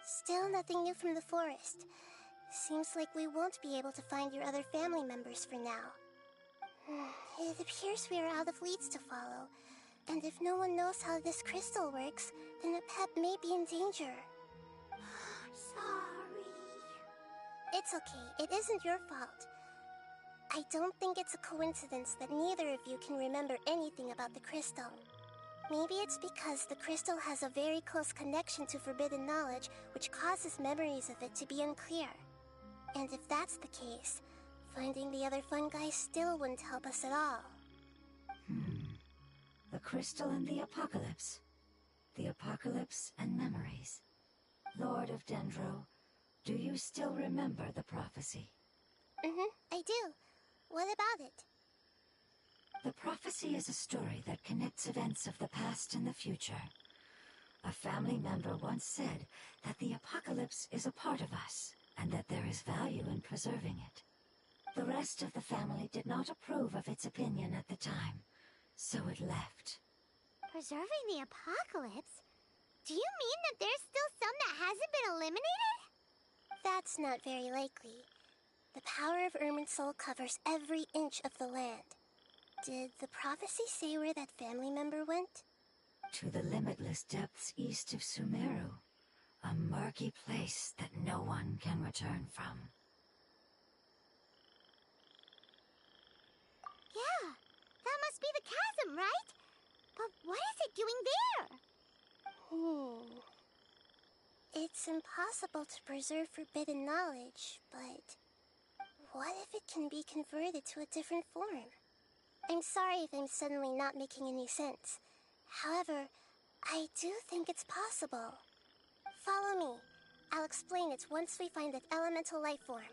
Still nothing new from the forest. Seems like we won't be able to find your other family members for now. It appears we are out of leads to follow, and if no one knows how this crystal works, then Apep may be in danger. Sorry. It's okay, it isn't your fault. I don't think it's a coincidence that neither of you can remember anything about the crystal. Maybe it's because the crystal has a very close connection to forbidden knowledge, which causes memories of it to be unclear. And if that's the case, finding the other fungi still wouldn't help us at all. The crystal and the apocalypse. The apocalypse and memories. Lord of Dendro, do you still remember the prophecy? I do. What about it? The prophecy is a story that connects events of the past and the future. A family member once said that the apocalypse is a part of us, and that there is value in preserving it. The rest of the family did not approve of its opinion at the time, so it left. Preserving the apocalypse? Do you mean that there's still some that hasn't been eliminated? That's not very likely. The power of Irminsul covers every inch of the land. Did the prophecy say where that family member went? To the limitless depths east of Sumeru, a murky place that no one can return from. Yeah, that must be the chasm, right? But what is it doing there? It's impossible to preserve forbidden knowledge, but what if it can be converted to a different form? I'm sorry if I'm suddenly not making any sense. However, I do think it's possible. Follow me. I'll explain it once we find that elemental life form.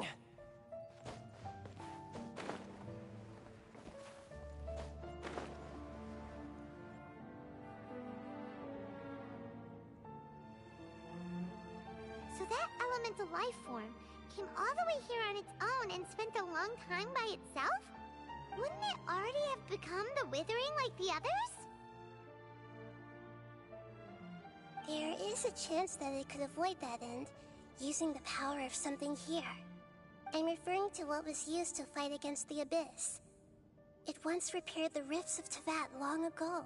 Yep. So that elemental life form came all the way here on its own and spent a long time by itself? Wouldn't it already have become the Withering like the others? There is a chance that it could avoid that end, using the power of something here. I'm referring to what was used to fight against the Abyss. It once repaired the rifts of Tevat long ago.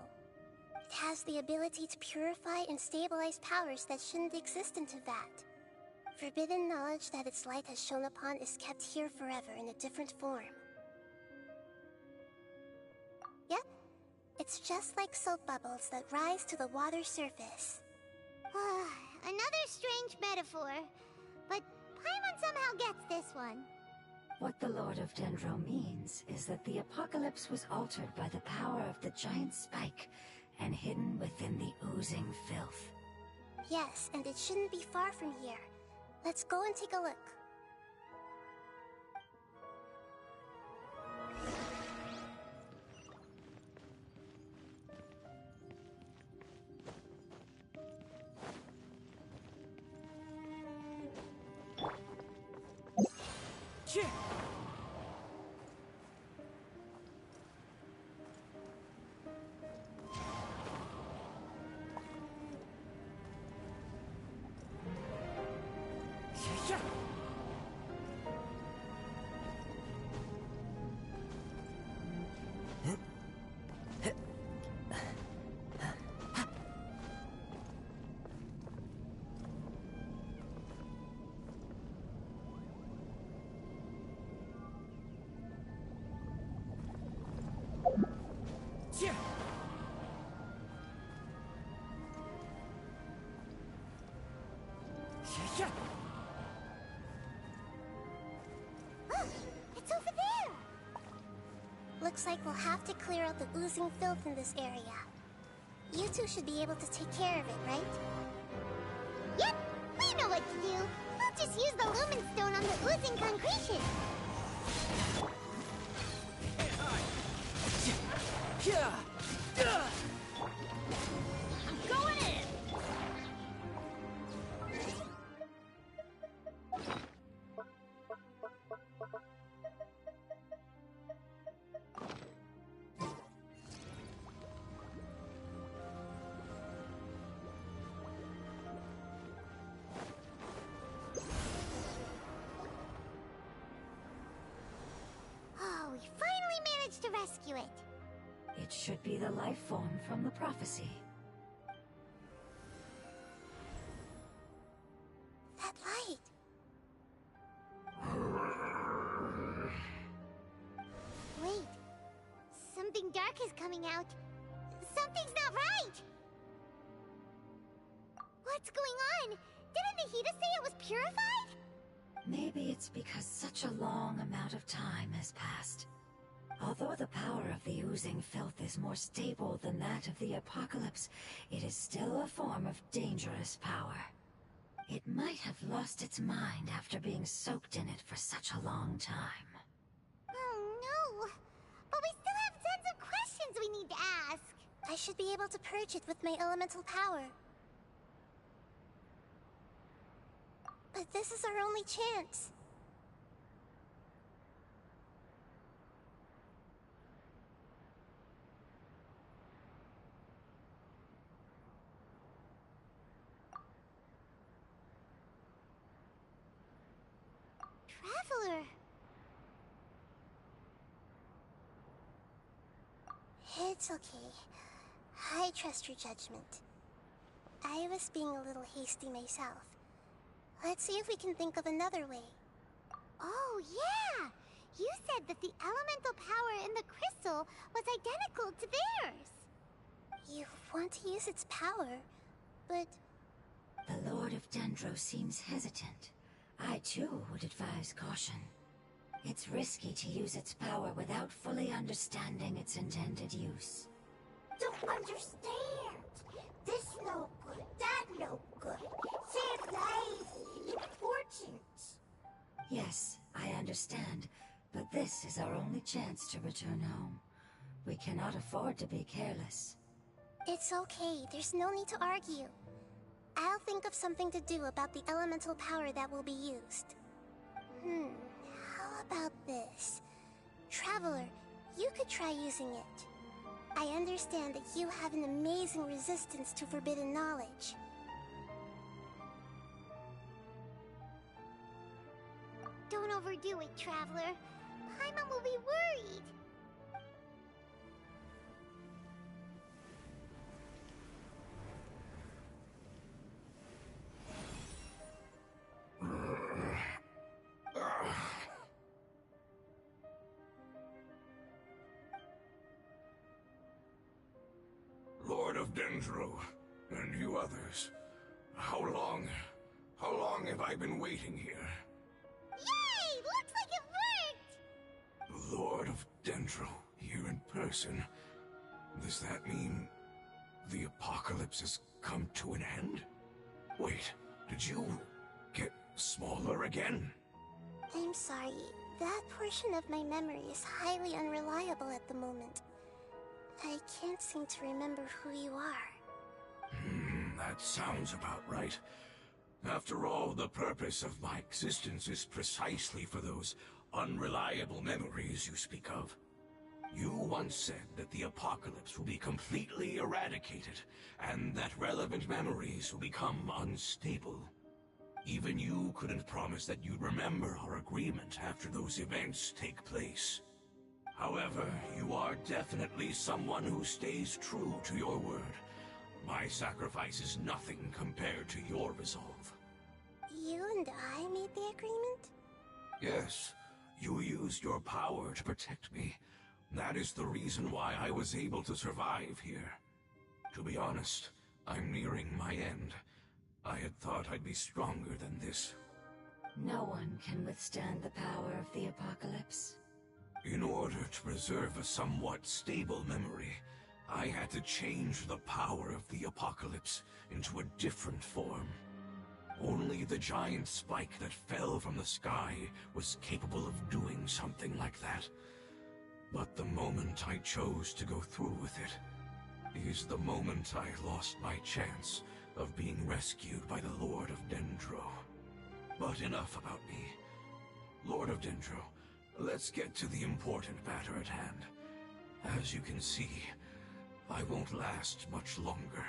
It has the ability to purify and stabilize powers that shouldn't exist in Tevat. Forbidden knowledge that its light has shone upon is kept here forever in a different form. Yep, it's just like soap bubbles that rise to the water surface. Another strange metaphor, but Paimon somehow gets this one. What the Lord of Dendro means is that the apocalypse was altered by the power of the giant spike and hidden within the oozing filth. Yes, and it shouldn't be far from here. Let's go and take a look. Yeah. Yeah. Yeah. Yeah. Look, it's over there! Looks like we'll have to clear out the oozing filth in this area. You two should be able to take care of it, right? Yep, we know what to do. We'll just use the lumen stone on the oozing concretion. Yeah. I'm going in! Oh, we finally managed to rescue it. It should be the life form from the prophecy. That light. Wait, something dark is coming out. Something's not right! What's going on? Didn't Nahida say it was purified? Maybe it's because such a long amount of time has passed. Although the power of the oozing filth is more stable than that of the apocalypse, it is still a form of dangerous power. It might have lost its mind after being soaked in it for such a long time. Oh no! But we still have tons of questions we need to ask. I should be able to purge it with my elemental power. But this is our only chance. Traveler. It's okay. I trust your judgment. I was being a little hasty myself. Let's see if we can think of another way. Oh, yeah! You said that the elemental power in the crystal was identical to theirs. You want to use its power, but The Lord of Dendro seems hesitant. I too would advise caution. It's risky to use its power without fully understanding its intended use. Don't understand. This no good, that no good. Save life, important. Yes, I understand, but this is our only chance to return home. We cannot afford to be careless. It's okay, there's no need to argue. I'll think of something to do about the elemental power that will be used. How about this? Traveler, you could try using it. I understand that you have an amazing resistance to forbidden knowledge. Don't overdo it, Traveler. Paimon will be worried. Lord of Dendro, and you others, how long have I been waiting here? Yay! Looks like it worked! Lord of Dendro, here in person. Does that mean the apocalypse has come to an end? Wait, did you get smaller again? I'm sorry, that portion of my memory is highly unreliable at the moment. I can't seem to remember who you are. That sounds about right. After all, the purpose of my existence is precisely for those unreliable memories you speak of. You once said that the apocalypse will be completely eradicated, and that relevant memories will become unstable. Even you couldn't promise that you'd remember our agreement after those events take place. However, you are definitely someone who stays true to your word. My sacrifice is nothing compared to your resolve. You and I made the agreement? Yes, you used your power to protect me. That is the reason why I was able to survive here. To be honest, I'm nearing my end. I had thought I'd be stronger than this. No one can withstand the power of the apocalypse. In order to preserve a somewhat stable memory, I had to change the power of the apocalypse into a different form. Only the giant spike that fell from the sky was capable of doing something like that. But the moment I chose to go through with it is the moment I lost my chance of being rescued by the Lord of Dendro. But enough about me. Lord of Dendro, let's get to the important matter at hand. As you can see, I won't last much longer.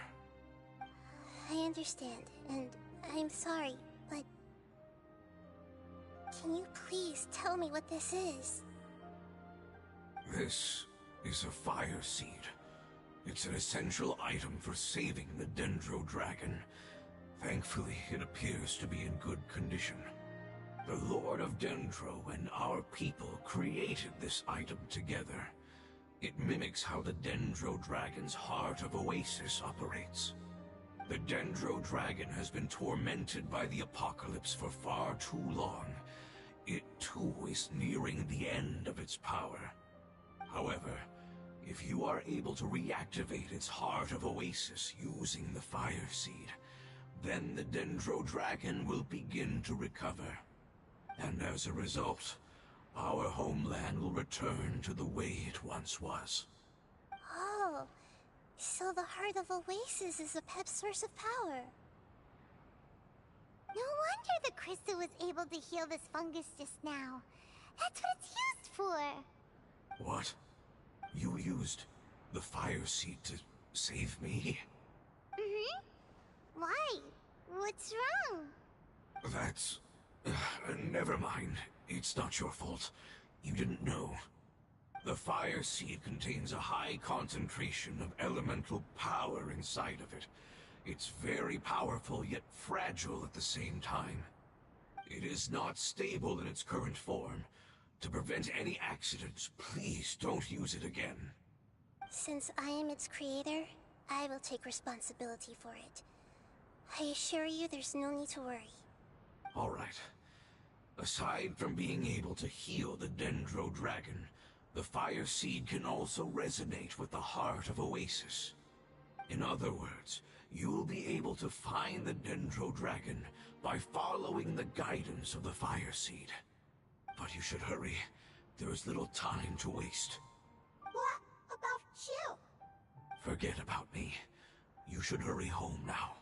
I understand, and I'm sorry, but... Can you please tell me what this is? This is a fire seed. It's an essential item for saving the Dendro Dragon. Thankfully, it appears to be in good condition. The Lord of Dendro and our people created this item together. It mimics how the Dendro Dragon's Heart of Oasis operates. The Dendro Dragon has been tormented by the apocalypse for far too long. It too is nearing the end of its power. However, if you are able to reactivate its Heart of Oasis using the Fire Seed, then the Dendro Dragon will begin to recover. And as a result, our homeland will return to the way it once was. Oh, so the Heart of Oasis is a pep source of power. No wonder the crystal was able to heal this fungus just now. That's what it's used for. What? You used the Fire Seed to save me? Why? What's wrong? That's... never mind. It's not your fault. You didn't know. The Fire Seed contains a high concentration of elemental power inside of it. It's very powerful, yet fragile at the same time. It is not stable in its current form. To prevent any accidents, please don't use it again. Since I am its creator, I will take responsibility for it. I assure you there's no need to worry. All right. Aside from being able to heal the Dendro Dragon, the Fire Seed can also resonate with the Heart of Oasis. In other words, you'll be able to find the Dendro Dragon by following the guidance of the Fire Seed. But you should hurry. There is little time to waste. What about you? Forget about me. You should hurry home now.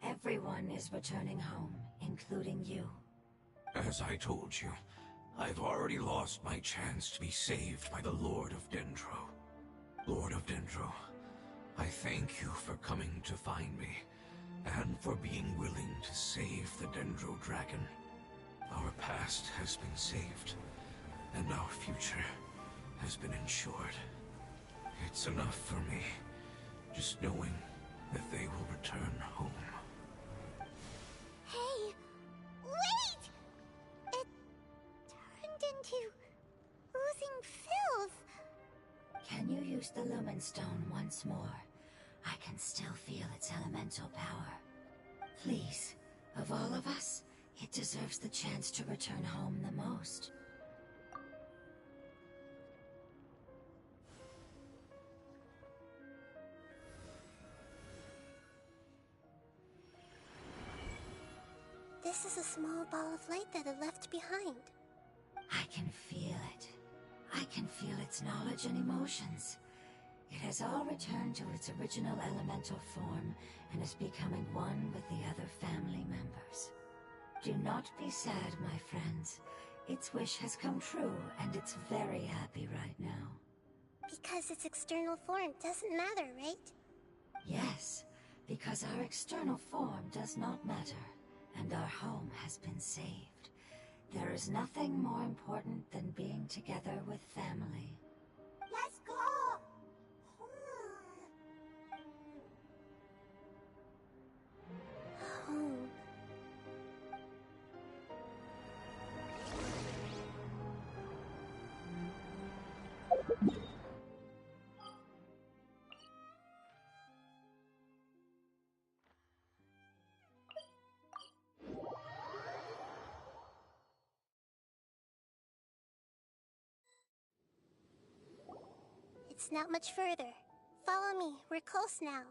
Everyone is returning home, including you. As I told you, I've already lost my chance to be saved by the Lord of Dendro. Lord of Dendro, I thank you for coming to find me, and for being willing to save the Dendro Dragon. Our past has been saved, and our future has been ensured. It's enough for me, just knowing that they will return home. Hey, wait! It turned into oozing filth. Can you use the Lumen Stone once more? I can still feel its elemental power. Please, of all of us, it deserves the chance to return home the most. This is a small ball of light that it left behind. I can feel it. I can feel its knowledge and emotions. It has all returned to its original elemental form and is becoming one with the other family members. Do not be sad, my friends. Its wish has come true, and it's very happy right now. Because its external form doesn't matter, right? Yes, because our external form does not matter, and our home has been saved. There is nothing more important than being together with family. Let's go! Home. It's not much further. Follow me, we're close now.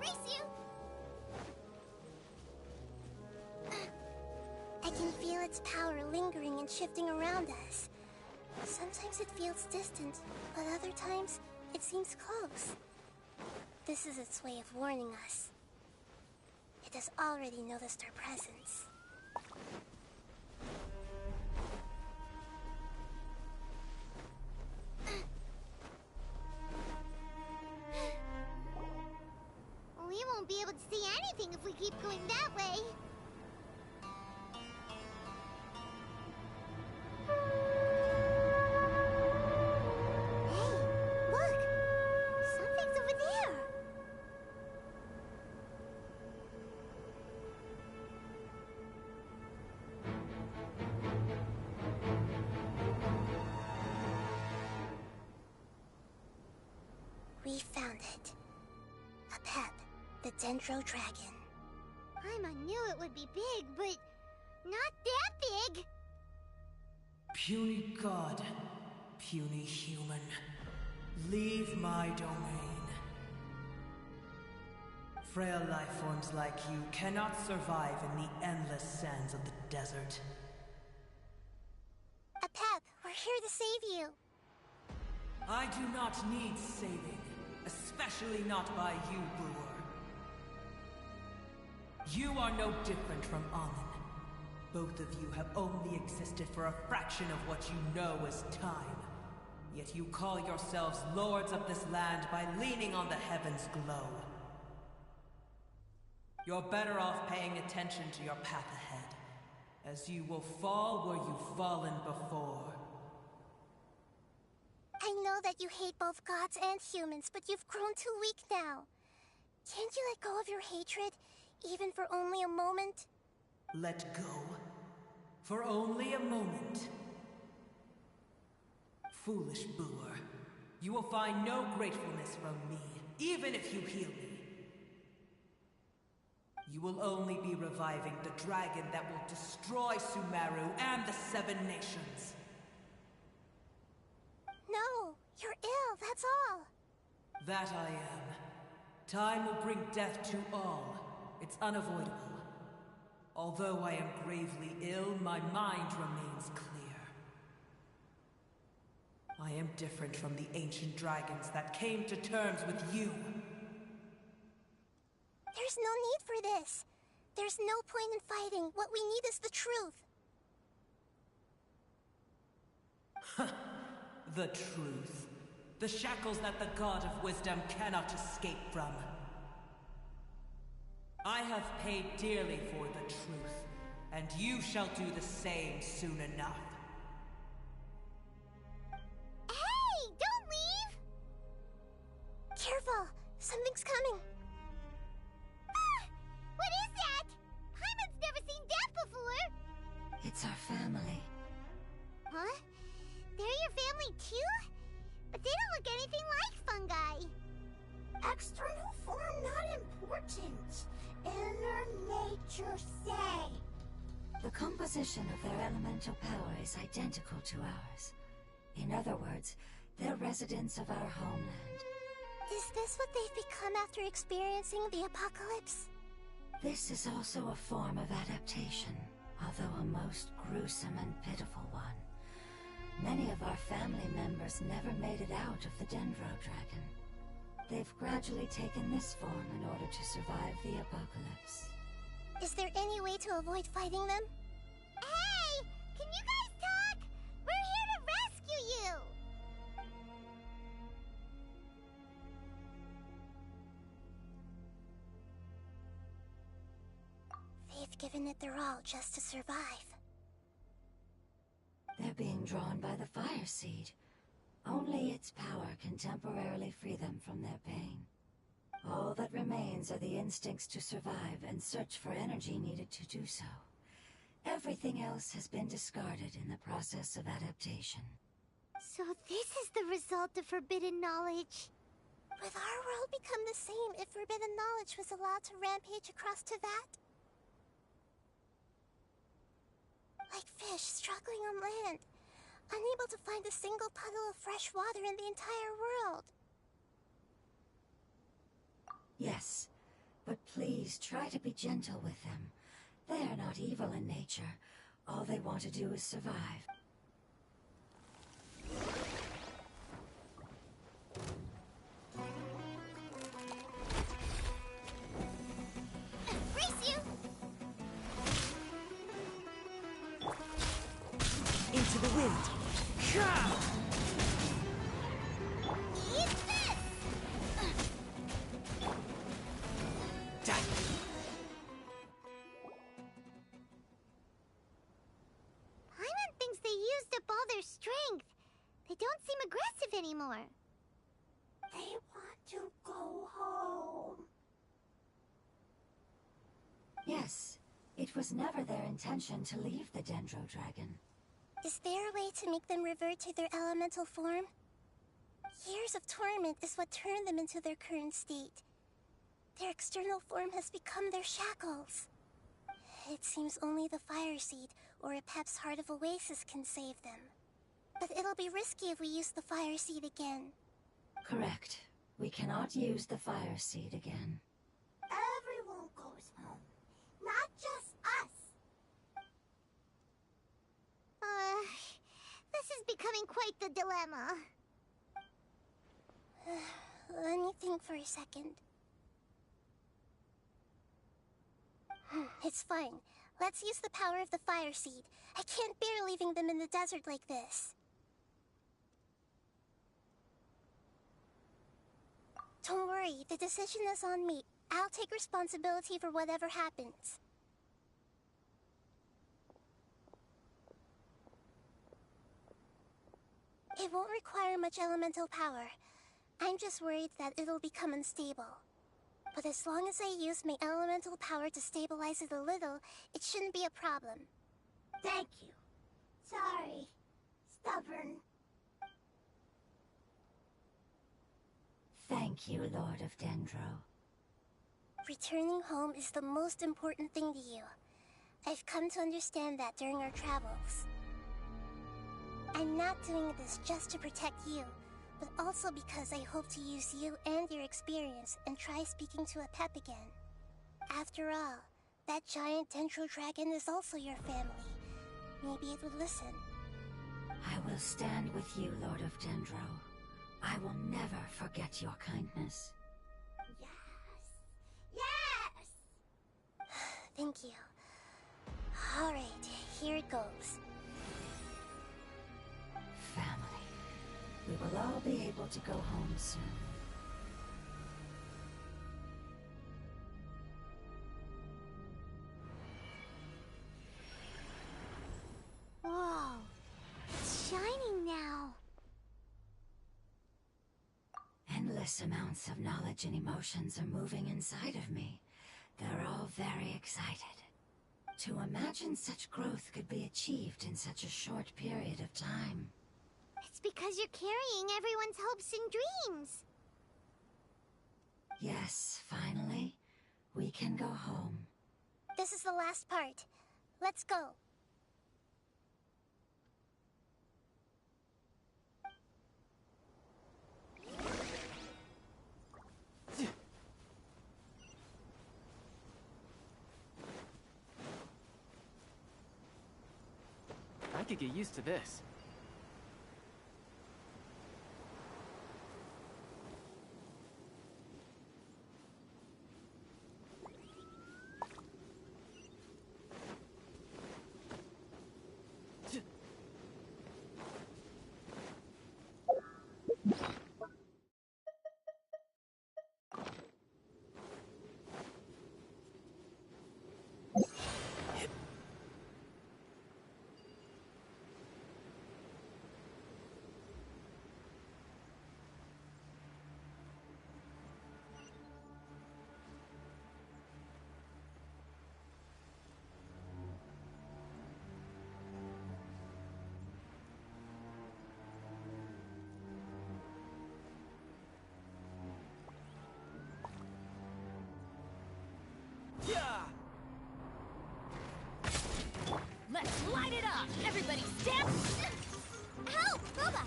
Race you! I can feel its power lingering and shifting around us. Sometimes it feels distant, but other times it seems close. This is its way of warning us. It has already noticed our presence. We won't be able to see anything if we keep going that way. Hey, look! Something's over there! We found it. A pep, the Dendro Dragon. Paimon knew it would be big, but not that big! Puny god, puny human, leave my domain. Frail life forms like you cannot survive in the endless sands of the desert. A pep, we're here to save you. I do not need saving, especially not by you, Brewer. You are no different from Amun. Both of you have only existed for a fraction of what you know as time. Yet you call yourselves lords of this land by leaning on the heavens' glow. You're better off paying attention to your path ahead, as you will fall where you've fallen before. I know that you hate both gods and humans, but you've grown too weak now. Can't you let go of your hatred, even for only a moment? Let go? For only a moment? Foolish Brewer. You will find no gratefulness from me, even if you heal me. You will only be reviving the dragon that will destroy Sumeru and the Seven Nations. No, you're ill, that's all. That I am. Time will bring death to all. It's unavoidable. Although I am gravely ill, my mind remains clear. I am different from the ancient dragons that came to terms with you. There's no need for this. There's no point in fighting. What we need is the truth. The truth. The shackles that the God of Wisdom cannot escape from. I have paid dearly for the truth, and you shall do the same soon enough. Hey, don't leave! Careful, something's coming. Ah! What is that? Paimon's never seen death before! It's our family. Huh? They're your family too? But they don't look anything like fungi. External form not important. Inner nature say. The composition of their elemental power is identical to ours. In other words, they're residents of our homeland. Is this what they've become after experiencing the apocalypse? This is also a form of adaptation, although a most gruesome and pitiful one. Many of our family members never made it out of the Dendro Dragon. They've gradually taken this form in order to survive the apocalypse. Is there any way to avoid fighting them? Hey! Can you guys talk? We're here to rescue you! They've given it their all just to survive. They're being drawn by the Fire Seed. Only its power can temporarily free them from their pain. All that remains are the instincts to survive and search for energy needed to do so. Everything else has been discarded in the process of adaptation. So this is the result of forbidden knowledge. Would our world become the same if forbidden knowledge was allowed to rampage across Teyvat? Like fish struggling on land, unable to find a single puddle of fresh water in the entire world. Yes, but please try to be gentle with them. They are not evil in nature. All they want to do is survive. Race you! Into the wind! Ka! Eat this! Paimon thinks they used up all their strength. They don't seem aggressive anymore. They want to go home. Yes, it was never their intention to leave the Dendro Dragon. Is there a way to make them revert to their elemental form? Years of torment is what turned them into their current state. Their external form has become their shackles. It seems only the Fire Seed or Epep's Heart of Oasis can save them. But it'll be risky if we use the Fire Seed again. Correct. We cannot use the Fire Seed again. Everyone goes home. Not just us. This is becoming quite the dilemma. Let me think for a second. It's fine. Let's use the power of the Fire Seed. I can't bear leaving them in the desert like this. Don't worry, the decision is on me. I'll take responsibility for whatever happens. It won't require much elemental power. I'm just worried that it'll become unstable. But as long as I use my elemental power to stabilize it a little, it shouldn't be a problem. Thank you. Sorry. Stubborn. Thank you, Lord of Dendro. Returning home is the most important thing to you. I've come to understand that during our travels. I'm not doing this just to protect you, but also because I hope to use you and your experience and try speaking to a pep again. After all, that giant Dendro dragon is also your family. Maybe it would listen. I will stand with you, Lord of Dendro. I will never forget your kindness. Yes! Thank you. Alright, here it goes. Family. We will all be able to go home soon. Whoa. It's shining now. Endless amounts of knowledge and emotions are moving inside of me. They're all very excited. To imagine such growth could be achieved in such a short period of time. It's because you're carrying everyone's hopes and dreams. Yes, finally, we can go home. This is the last part. Let's go. I could get used to this. Yeah! Let's light it up! Everybody stand! Help! Boba!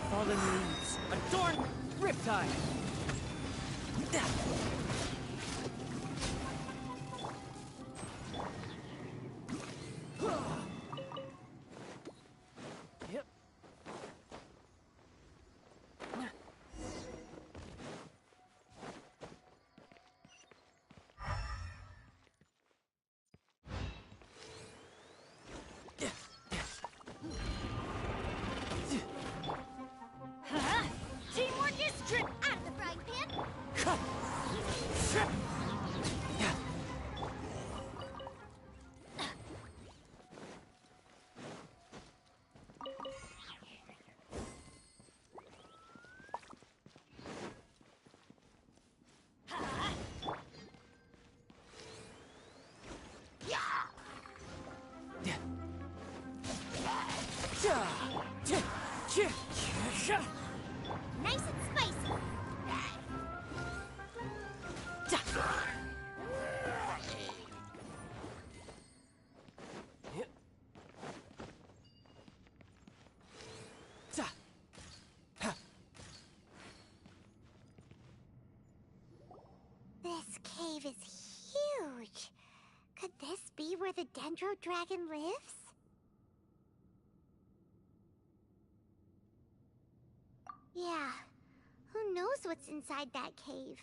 Fallen leaves. Adorn Riptide. Yep. Huh? Teamwork is Out of the frying pan! Nice and spicy! This cave is huge. Could this be where the Dendro Dragon lives? Yeah. Who knows what's inside that cave?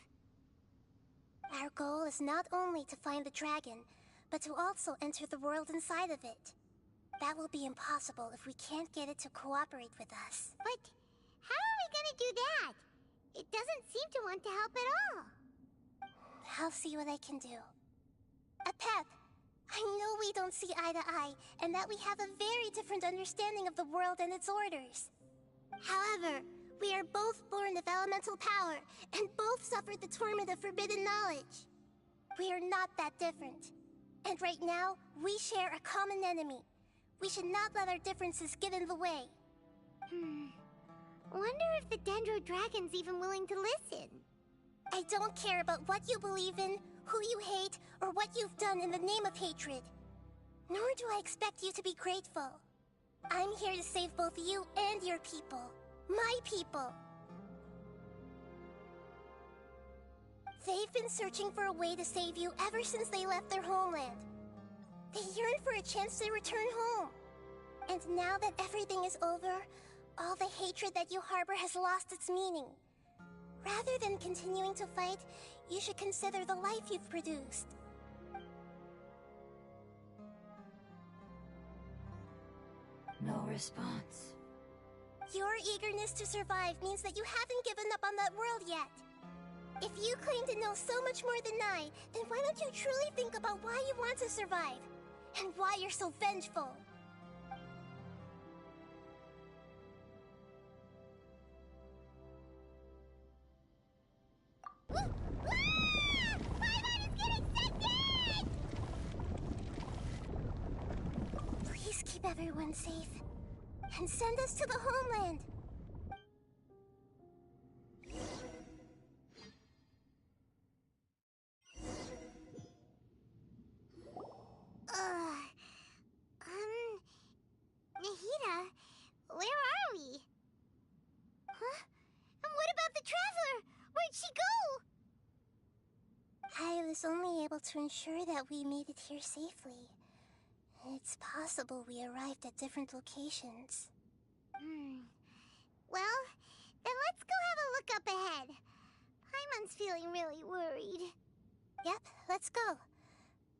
Our goal is not only to find the dragon, but to also enter the world inside of it. That will be impossible if we can't get it to cooperate with us. But how are we gonna do that? It doesn't seem to want to help at all. I'll see what I can do. Pep, I know we don't see eye to eye, and that we have a very different understanding of the world and its orders. However, we are both born of elemental power, and both suffered the torment of forbidden knowledge. We are not that different. And right now, we share a common enemy. We should not let our differences get in the way. Wonder if the Dendro Dragon's even willing to listen. I don't care about what you believe in, who you hate, or what you've done in the name of hatred. Nor do I expect you to be grateful. I'm here to save both you and your people. My people. They've been searching for a way to save you ever since they left their homeland. They yearn for a chance to return home. And now that everything is over, all the hatred that you harbor has lost its meaning. Rather than continuing to fight, you should consider the life you've produced. No response. Your eagerness to survive means that you haven't given up on that world yet. If you claim to know so much more than I, then why don't you truly think about why you want to survive? And why you're so vengeful? Paimon is getting second! Please keep everyone safe. And send us to the homeland. Nahida, where are we? Huh? And what about the Traveler? Where'd she go? I was only able to ensure that we made it here safely. It's possible we arrived at different locations. Well, then let's go have a look up ahead. Paimon's feeling really worried. Yep, let's go.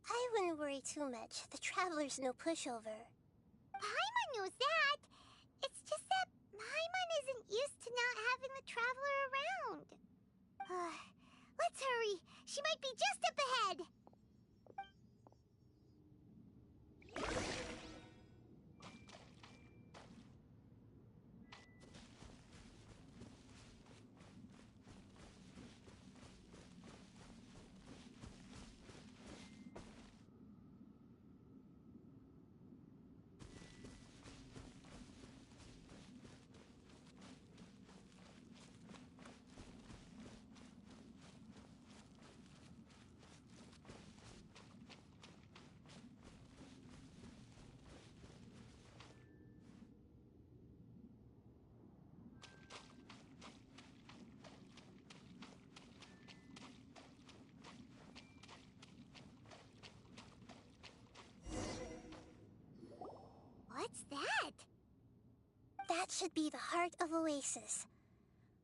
I wouldn't worry too much. The Traveler's no pushover. Paimon knows that. It's just that Paimon isn't used to not having the Traveler around. Let's hurry. She might be just up ahead. What's that? That should be the heart of Oasis.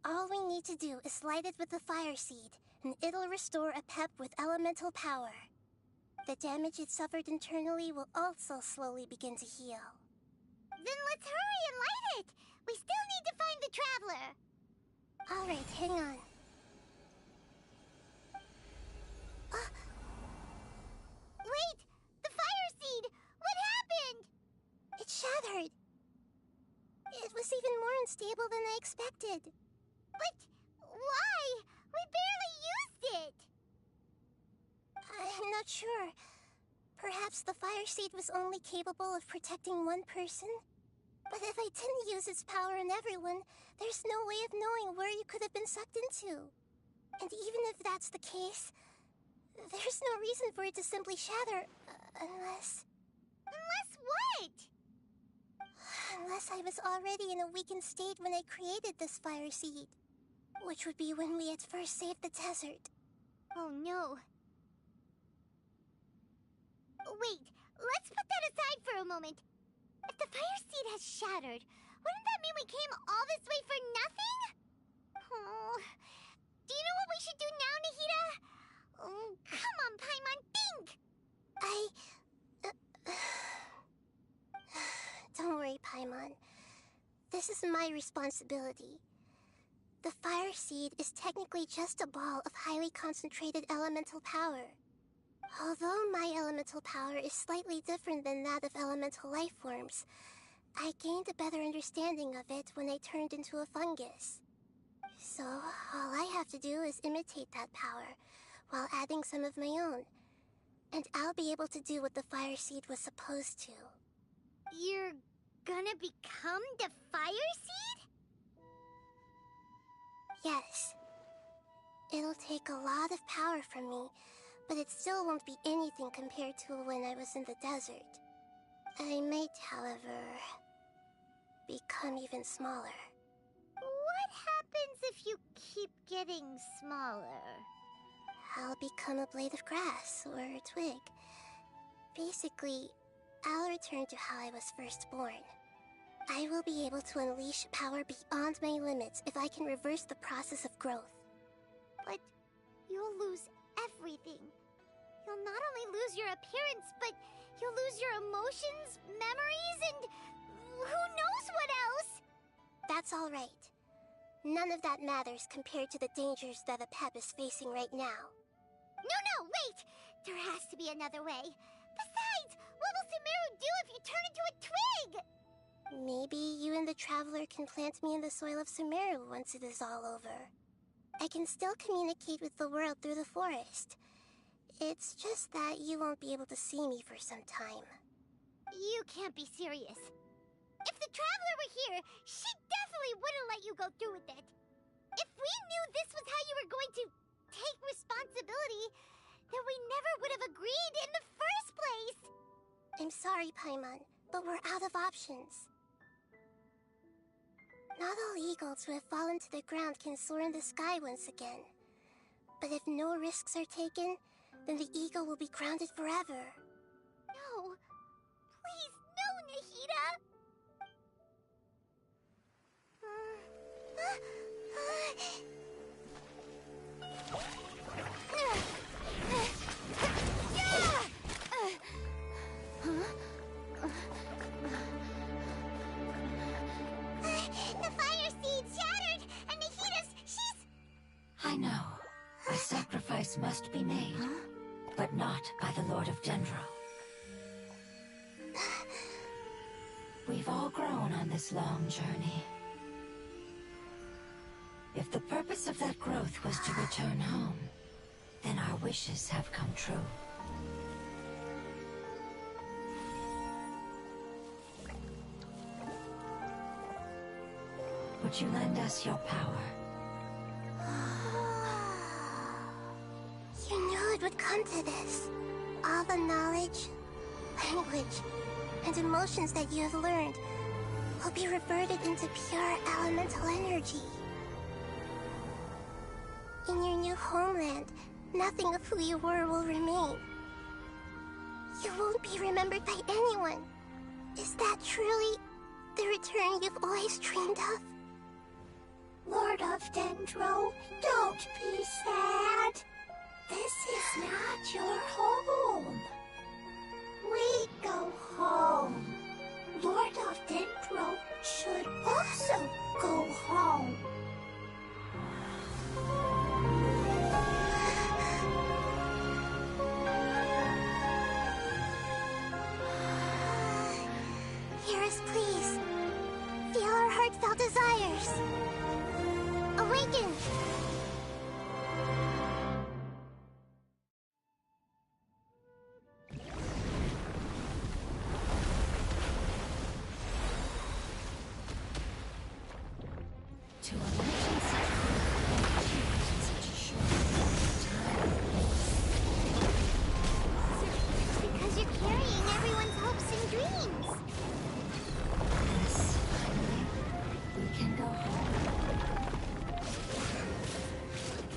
All we need to do is light it with the fire seed, and it'll restore a pep with elemental power. The damage it suffered internally will also slowly begin to heal. Then let's hurry and light it! We still need to find the Traveler! Alright, hang on. Wait! The fire seed! What happened? It shattered. It was even more unstable than I expected. But why? We barely used it! I'm not sure. Perhaps the fire seed was only capable of protecting one person? But if I didn't use its power on everyone, there's no way of knowing where you could have been sucked into. And even if that's the case, there's no reason for it to simply shatter, unless... Unless what? Unless I was already in a weakened state when I created this fire seed. Which would be when we had first saved the desert. Oh no. Wait, let's put that aside for a moment. If the fire seed has shattered, wouldn't that mean we came all this way for nothing? Oh, do you know what we should do now, Nahida? Oh, come on, Paimon, think! Don't worry, Paimon. This is my responsibility. The fire seed is technically just a ball of highly concentrated elemental power. Although my elemental power is slightly different than that of elemental life forms, I gained a better understanding of it when I turned into a fungus. So, all I have to do is imitate that power, while adding some of my own. And I'll be able to do what the fire seed was supposed to. You're gonna become the fire seed? Yes. It'll take a lot of power from me, but it still won't be anything compared to when I was in the desert. I might, however, become even smaller. What happens if you keep getting smaller? I'll become a blade of grass or a twig. Basically, I'll return to how I was first born. I will be able to unleash power beyond my limits if I can reverse the process of growth. But you'll lose everything. You'll not only lose your appearance, but you'll lose your emotions, memories, and who knows what else? That's all right. None of that matters compared to the dangers that a pep is facing right now. No, wait! There has to be another way. Besides, what will Sumeru do if you turn into a twig? Maybe you and the Traveler can plant me in the soil of Sumeru once it is all over. I can still communicate with the world through the forest. It's just that you won't be able to see me for some time. You can't be serious. If the Traveler were here, she definitely wouldn't let you go through with it. If we knew this was how you were going to take responsibility, then we never would have agreed in the first place. I'm sorry, Paimon, but we're out of options. Not all eagles who have fallen to the ground can soar in the sky once again. But if no risks are taken, then the eagle will be grounded forever. No. Please, no, Nahida! The fire seed shattered, and she's... I know. A sacrifice must be made, but not by the Lord of Dendro. We've all grown on this long journey. If the purpose of that growth was to return home, then our wishes have come true. Would you lend us your power? You knew it would come to this. All the knowledge, language, and emotions that you have learned will be reverted into pure elemental energy. In your new homeland, nothing of who you were will remain. You won't be remembered by anyone. Is that truly the return you've always dreamed of? Lord of Dendro, don't be sad. This is not your home. We go home. Lord of Dendro should also go home. Hear us, please. Feel our heartfelt desires. Awaken! To imagine such growth in such a short time. Because you're carrying everyone's hopes and dreams. Yes, finally, we can go home.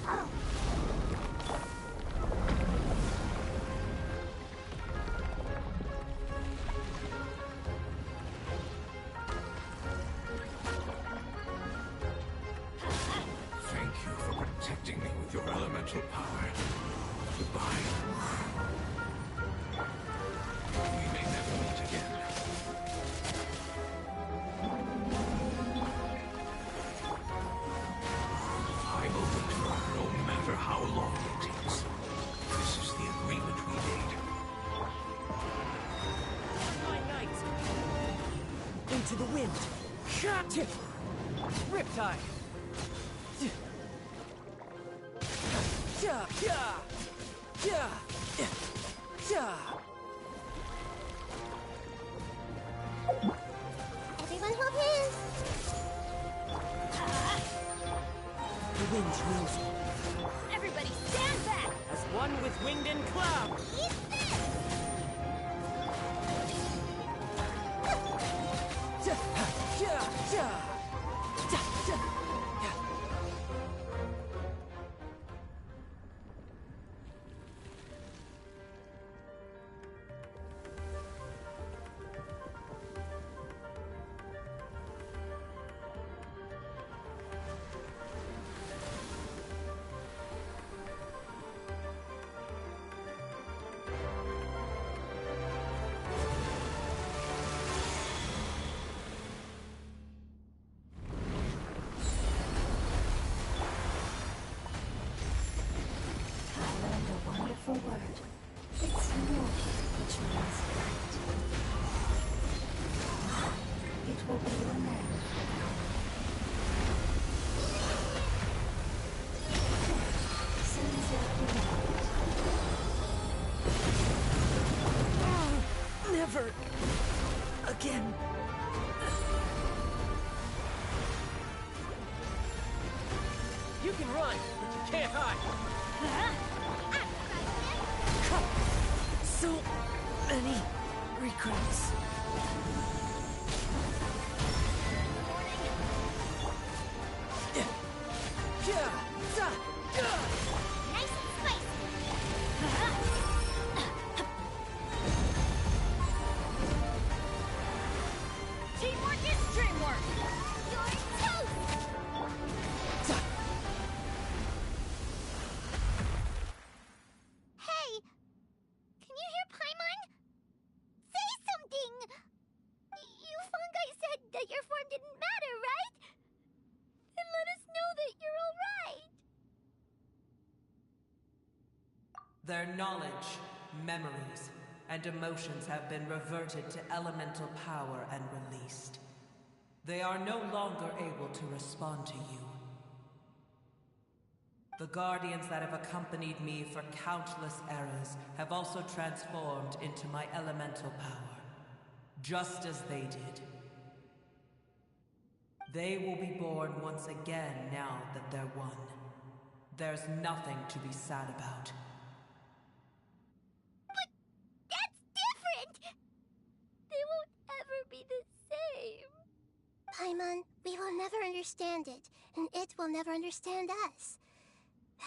Oh, Thank you for protecting me with your elemental power. Goodbye. We may never meet again. I will return no matter how long it takes. This is the agreement we made. My knight! Into the wind! Shot! Riptide! Yeah, yeah, yeah, yeah. Everyone hold hands! wills it. Everybody stand back! As one with wind and cloud! Eat this! Word. It's more, which means light. It will be your name. Sends out the light. Never again. You can run, but you can't hide. So many regrets. Nice and spicy. Teamwork is dreamwork! You're toast! Hey! Can you hear Paimon? Say something! You fungi said that your form didn't matter, right? Then let us know that you're alright! Their knowledge, memories, and emotions have been reverted to elemental power and released. They are no longer able to respond to you. The guardians that have accompanied me for countless eras have also transformed into my elemental power, just as they did. They will be born once again now that they're one. There's nothing to be sad about. But that's different! They won't ever be the same. Paimon, we will never understand it, and it will never understand us.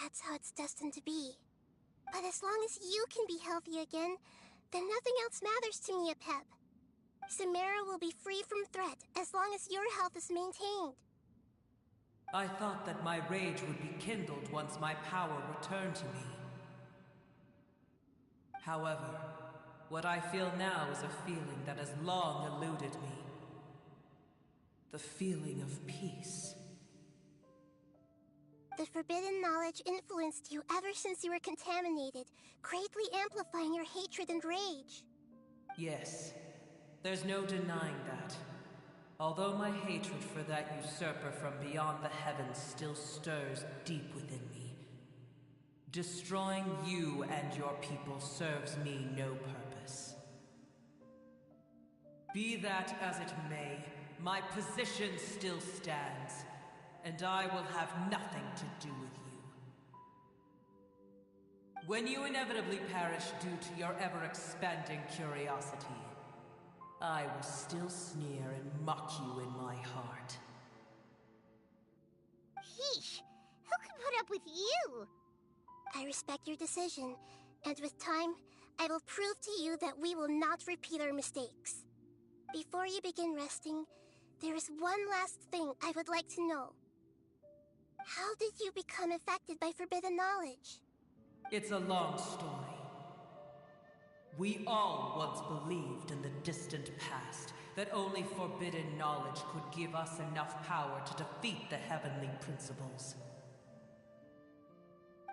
That's how it's destined to be. But as long as you can be healthy again, then nothing else matters to me, Apep. Samara will be free from threat as long as your health is maintained. I thought that my rage would be kindled once my power returned to me. However, what I feel now is a feeling that has long eluded me. The feeling of peace. The forbidden knowledge influenced you ever since you were contaminated, greatly amplifying your hatred and rage. Yes, there's no denying that. Although my hatred for that usurper from beyond the heavens still stirs deep within me, destroying you and your people serves me no purpose. Be that as it may, my position still stands, and I will have nothing to do with you. When you inevitably perish due to your ever-expanding curiosity, I will still sneer and mock you in my heart. Yeesh, who can put up with you? I respect your decision, and with time, I will prove to you that we will not repeat our mistakes. Before you begin resting, there is one last thing I would like to know. How did you become affected by forbidden knowledge? It's a long story. We all once believed in the distant past that only forbidden knowledge could give us enough power to defeat the heavenly principles.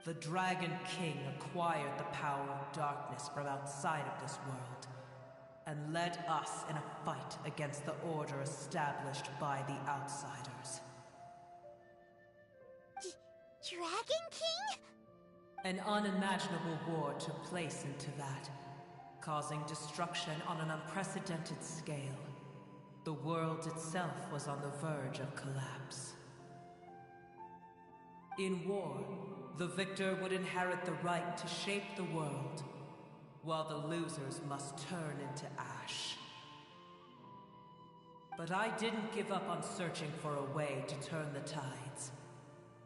The Dragon King acquired the power of darkness from outside of this world, and led us in a fight against the order established by the outsiders. Dragon King? An unimaginable war took place into that, causing destruction on an unprecedented scale. The world itself was on the verge of collapse. In war, the victor would inherit the right to shape the world, while the losers must turn into ash. But I didn't give up on searching for a way to turn the tides,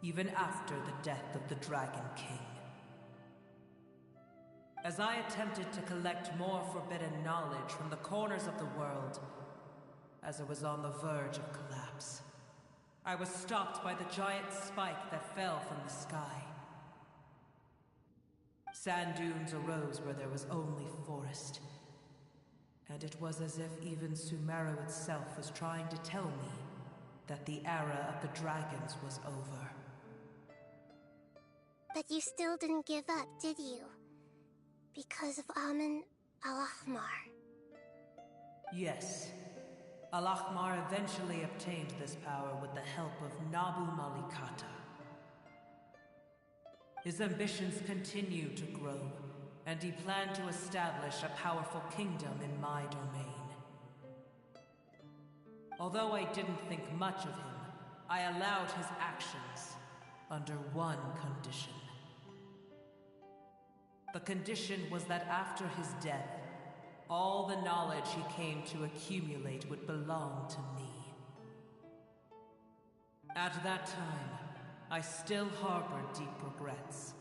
even after the death of the Dragon King. As I attempted to collect more forbidden knowledge from the corners of the world, as it was on the verge of collapse, I was stopped by the giant spike that fell from the sky. Sand dunes arose where there was only forest, and it was as if even Sumeru itself was trying to tell me that the era of the dragons was over. But you still didn't give up, did you? Because of Amun al-Ahmar. Yes. Al-Ahmar eventually obtained this power with the help of Nabu Malikata. His ambitions continued to grow, and he planned to establish a powerful kingdom in my domain. Although I didn't think much of him, I allowed his actions under one condition. The condition was that after his death, all the knowledge he came to accumulate would belong to me. At that time, I still harbored deep regrets.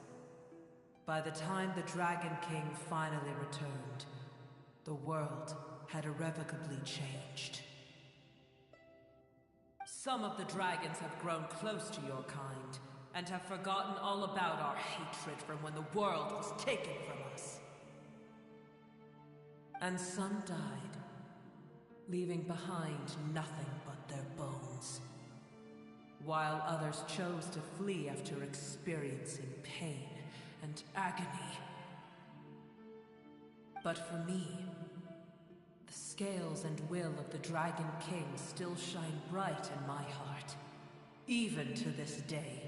By the time the Dragon King finally returned, the world had irrevocably changed. Some of the dragons have grown close to your kind, and have forgotten all about our hatred from when the world was taken from us. And some died, leaving behind nothing but their bones, while others chose to flee after experiencing pain and agony. But for me, the scales and will of the Dragon King still shine bright in my heart, even to this day.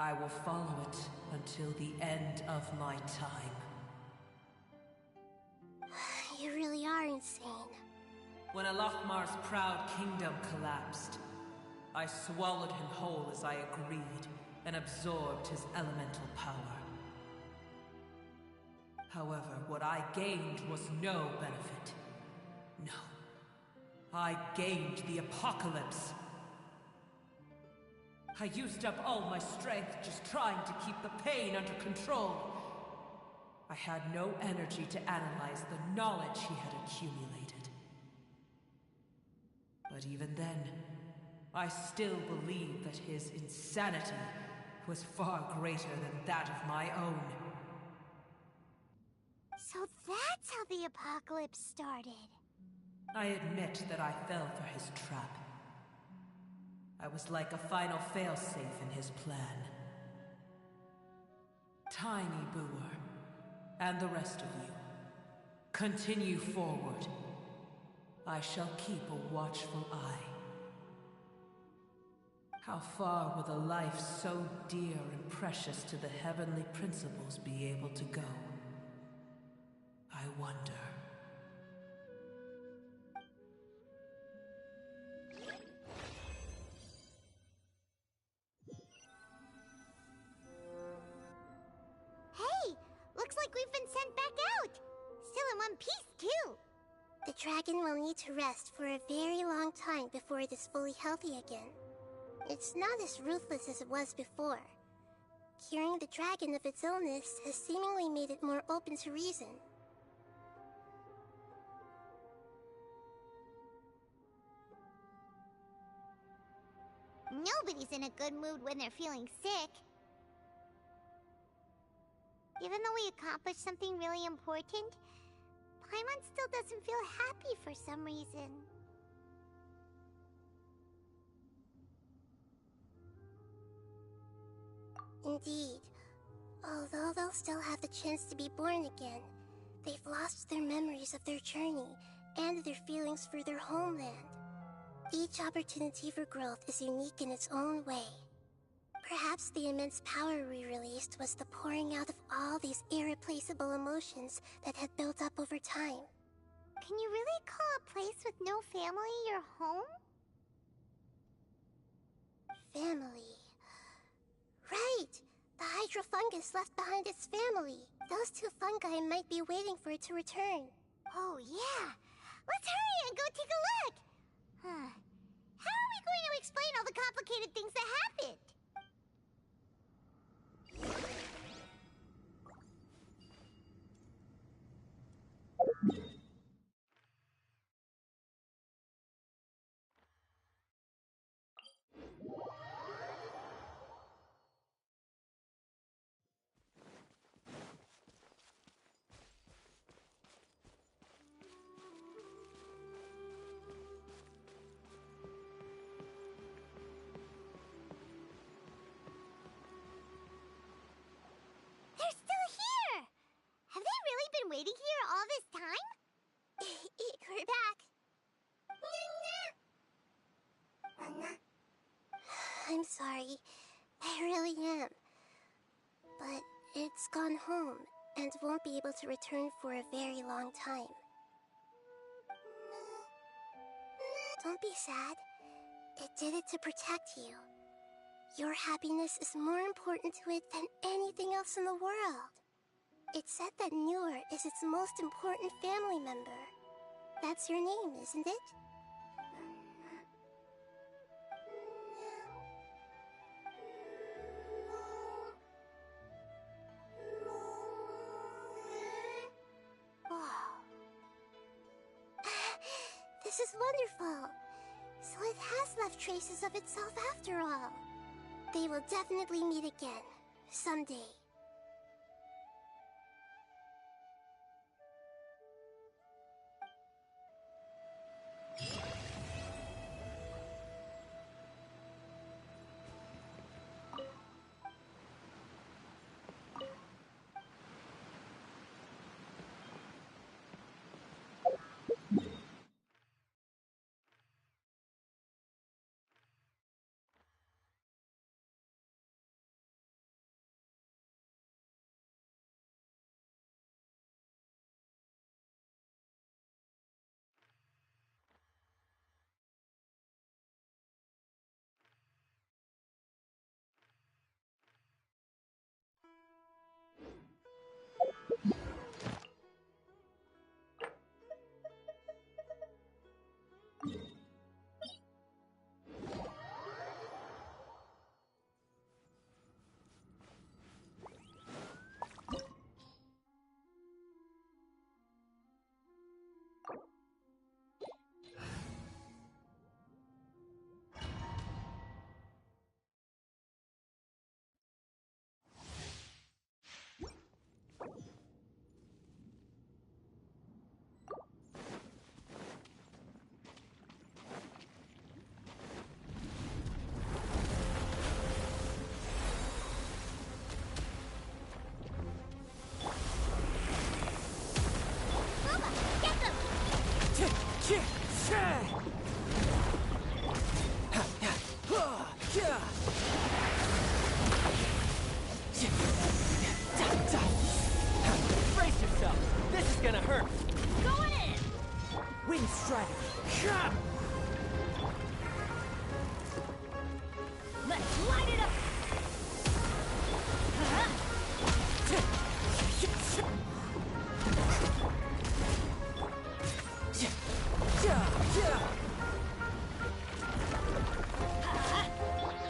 I will follow it until the end of my time. You really are insane. When Al-Ahmar's proud kingdom collapsed, I swallowed him whole as I agreed and absorbed his elemental power. However, what I gained was no benefit. No. I gained the apocalypse. I used up all my strength just trying to keep the pain under control. I had no energy to analyze the knowledge he had accumulated. But even then, I still believed that his insanity was far greater than that of my own. So that's how the apocalypse started. I admit that I fell for his trap. I was like a final failsafe in his plan. Tiny Booer, and the rest of you, continue forward. I shall keep a watchful eye. How far will a life so dear and precious to the heavenly principles be able to go? I wonder. Hey! Looks like we've been sent back out! Still in one piece, too! The dragon will need to rest for a very long time before it is fully healthy again. It's not as ruthless as it was before. Curing the dragon of its illness has seemingly made it more open to reason. Nobody's in a good mood when they're feeling sick. Even though we accomplished something really important, Paimon still doesn't feel happy for some reason. Indeed. Although they'll still have the chance to be born again, they've lost their memories of their journey and their feelings for their homeland. Each opportunity for growth is unique in its own way. Perhaps the immense power we released was the pouring out of all these irreplaceable emotions that had built up over time. Can you really call a place with no family your home? Family. Right! The hydrofungus left behind its family. Those two fungi might be waiting for it to return. Oh, yeah. Let's hurry and go take a look. How are we going to explain all the complicated things that happened? They're still here! Have they really been waiting here all this time? We're back. I'm sorry. I really am. But it's gone home and won't be able to return for a very long time. Don't be sad. It did it to protect you. Your happiness is more important to it than anything else in the world. It's said that Newer is its most important family member. That's your name, isn't it? Wow. This is wonderful. So it has left traces of itself after all. They will definitely meet again, someday. Brace yourself. This is gonna hurt. Going in! Wind Strider. Let's light it up!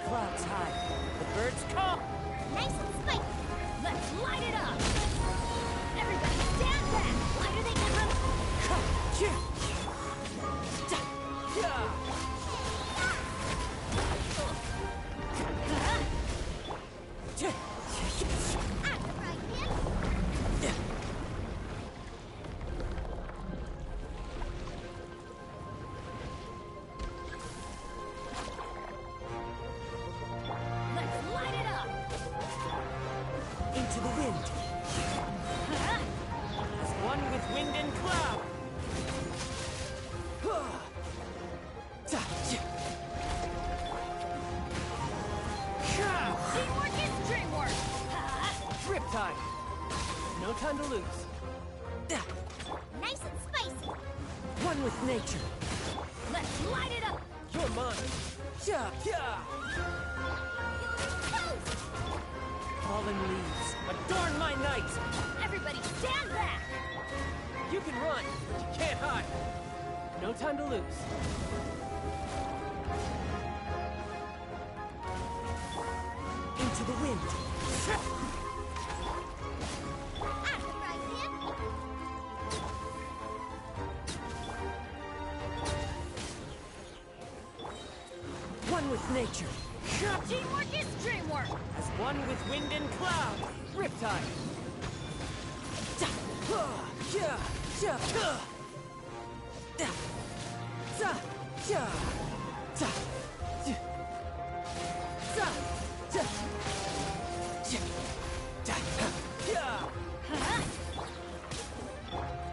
Clouds high. The birds call. Nice and spiky. Let's light it up! Everybody stand back! Lighter they come! I'm surprised, man. Let's light it up! Into the wind. As one with wind and cloud. Teamwork is dreamwork! Grip time. No time to lose. Nice and spicy. One with nature. Let's light it up! You're mine. Yeah, yeah. Fallen leaves, adorn my night. Everybody stand back! You can run, but you can't hide. No time to lose. Into the wind. One with nature. Teamwork is dreamwork! As one with wind and cloud. Riptide.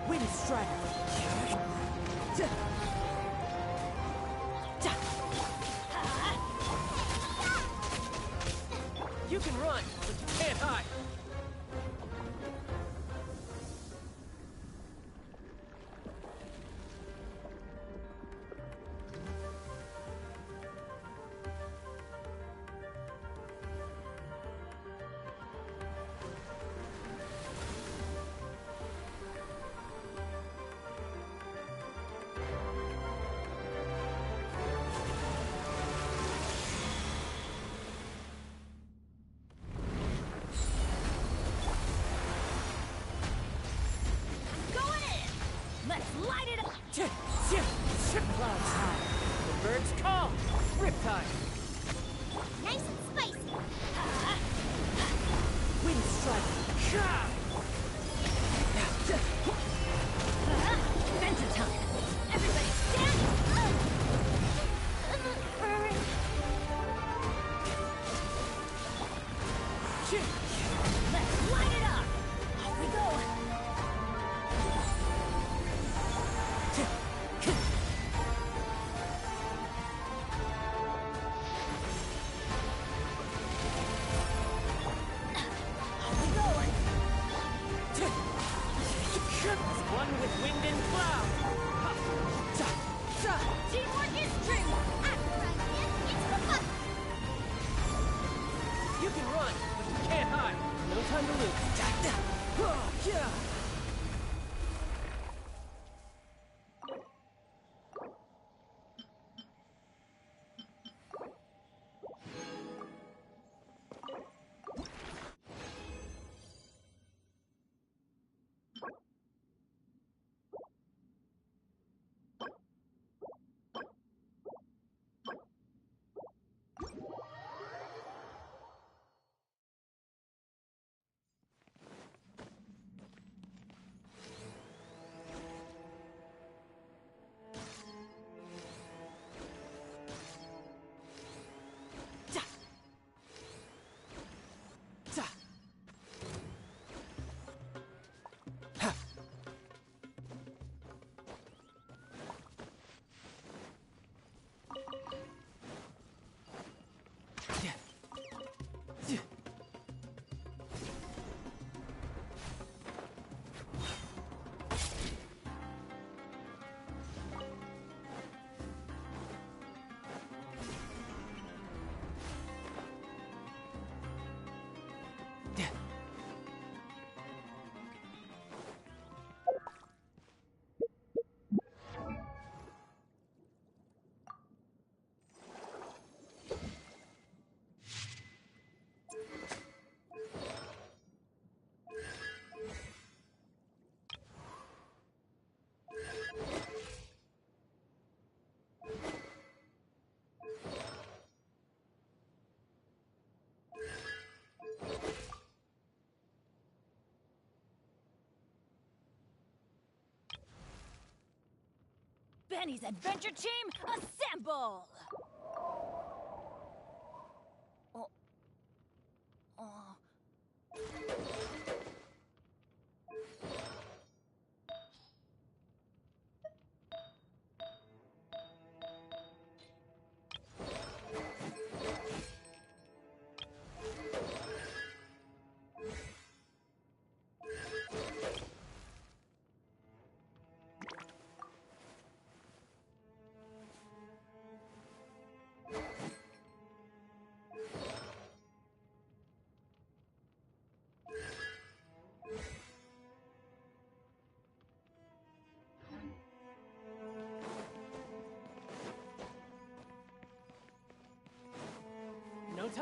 Wind Strider. You can run, but you can't hide. Going in! Let's light it up! Clouds high. The birds call. Riptide. Nice and spicy. Wind Strider. Adventure time! Everybody stand! Burn. Let's light it up! Off we go! Off we go! One with wind and cloud. Teamwork is dreamwork! It's the fun. You can run, but you can't hide. No time to lose. Benny's adventure team, assemble! Oh. Oh.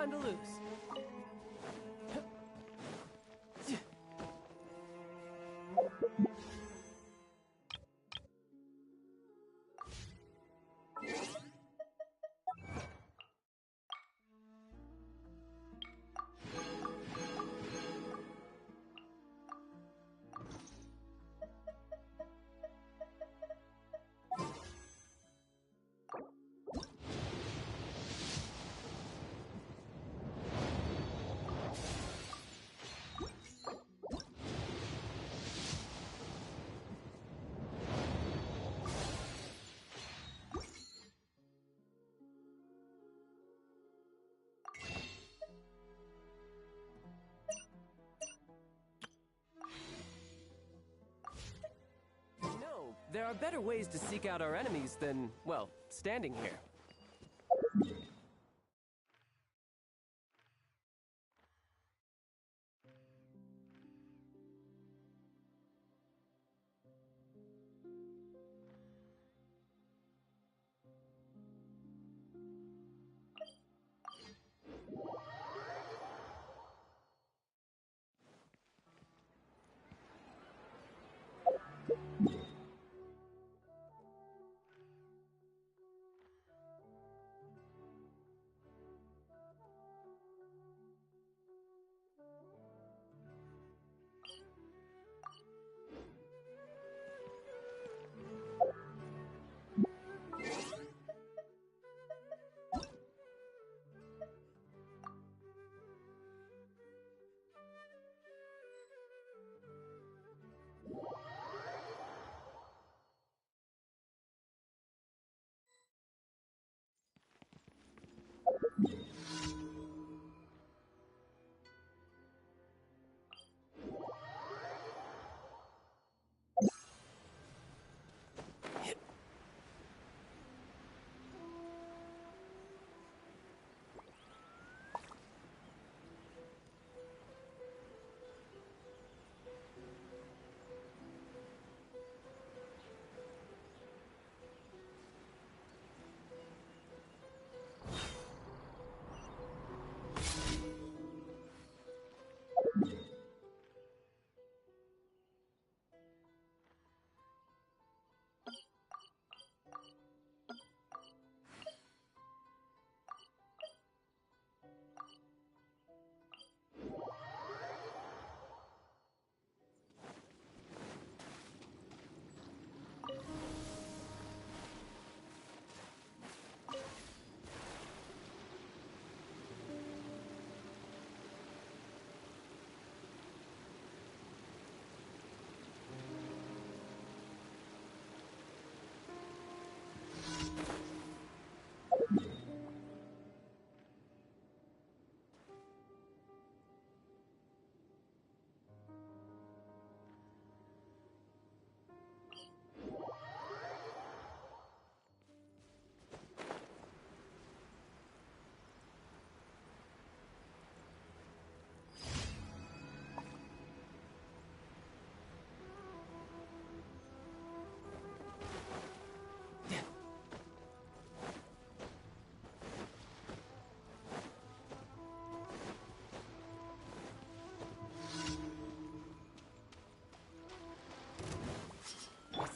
time to lose. No, there are better ways to seek out our enemies than, well, standing here.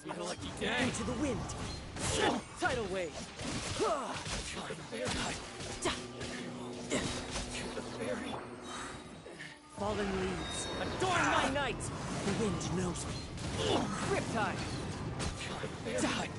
Your lucky day. Into the wind. Tidal wave. Fallen leaves. Adorn my night. The wind knows me. Riptide. Die.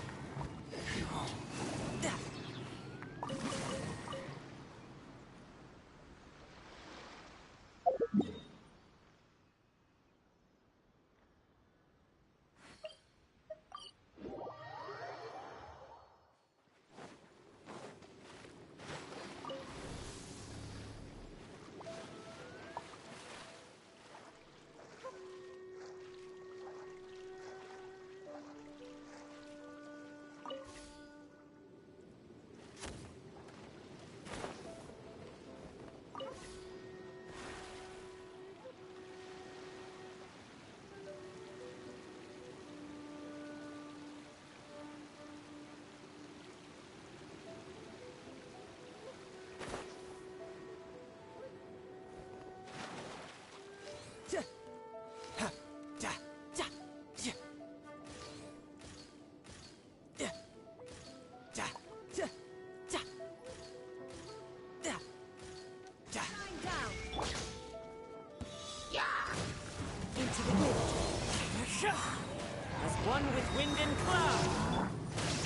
As one with wind and cloud.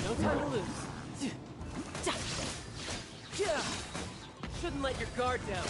No time to lose. Shouldn't let your guard down.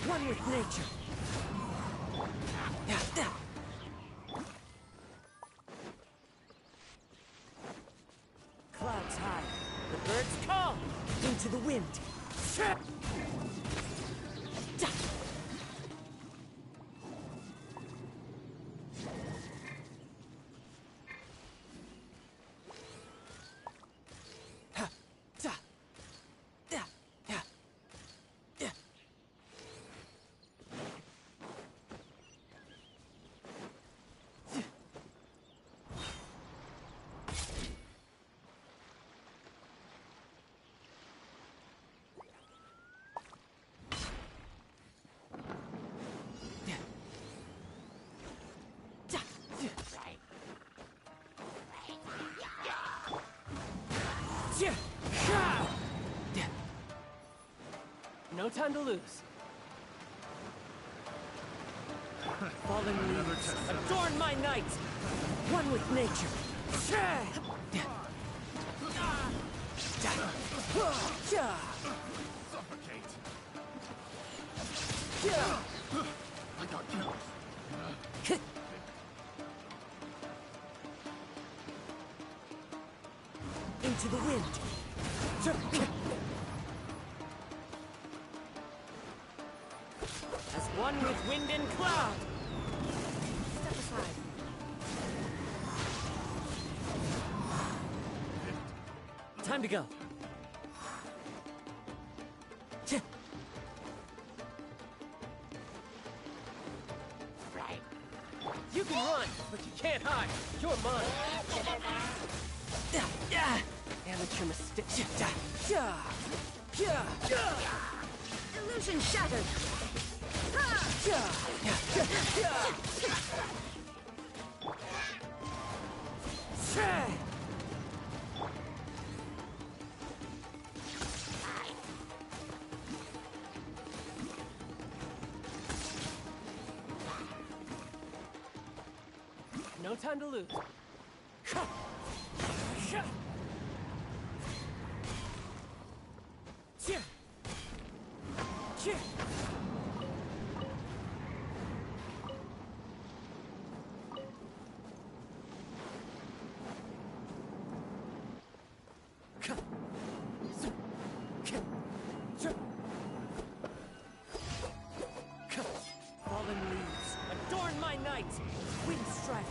One with nature. Clouds high. The birds call. Into the wind. No time to lose. Fallen leaves, adorn my night! One with nature. Suffocate. I got killed. Into the wind. As one with wind and cloud. Step aside. Time to go. You can run, but you can't hide. You're mine. Amateur mistake. Illusion shattered. No time to lose. Fallen leaves, adorn my night! Wind strike!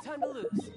time to lose.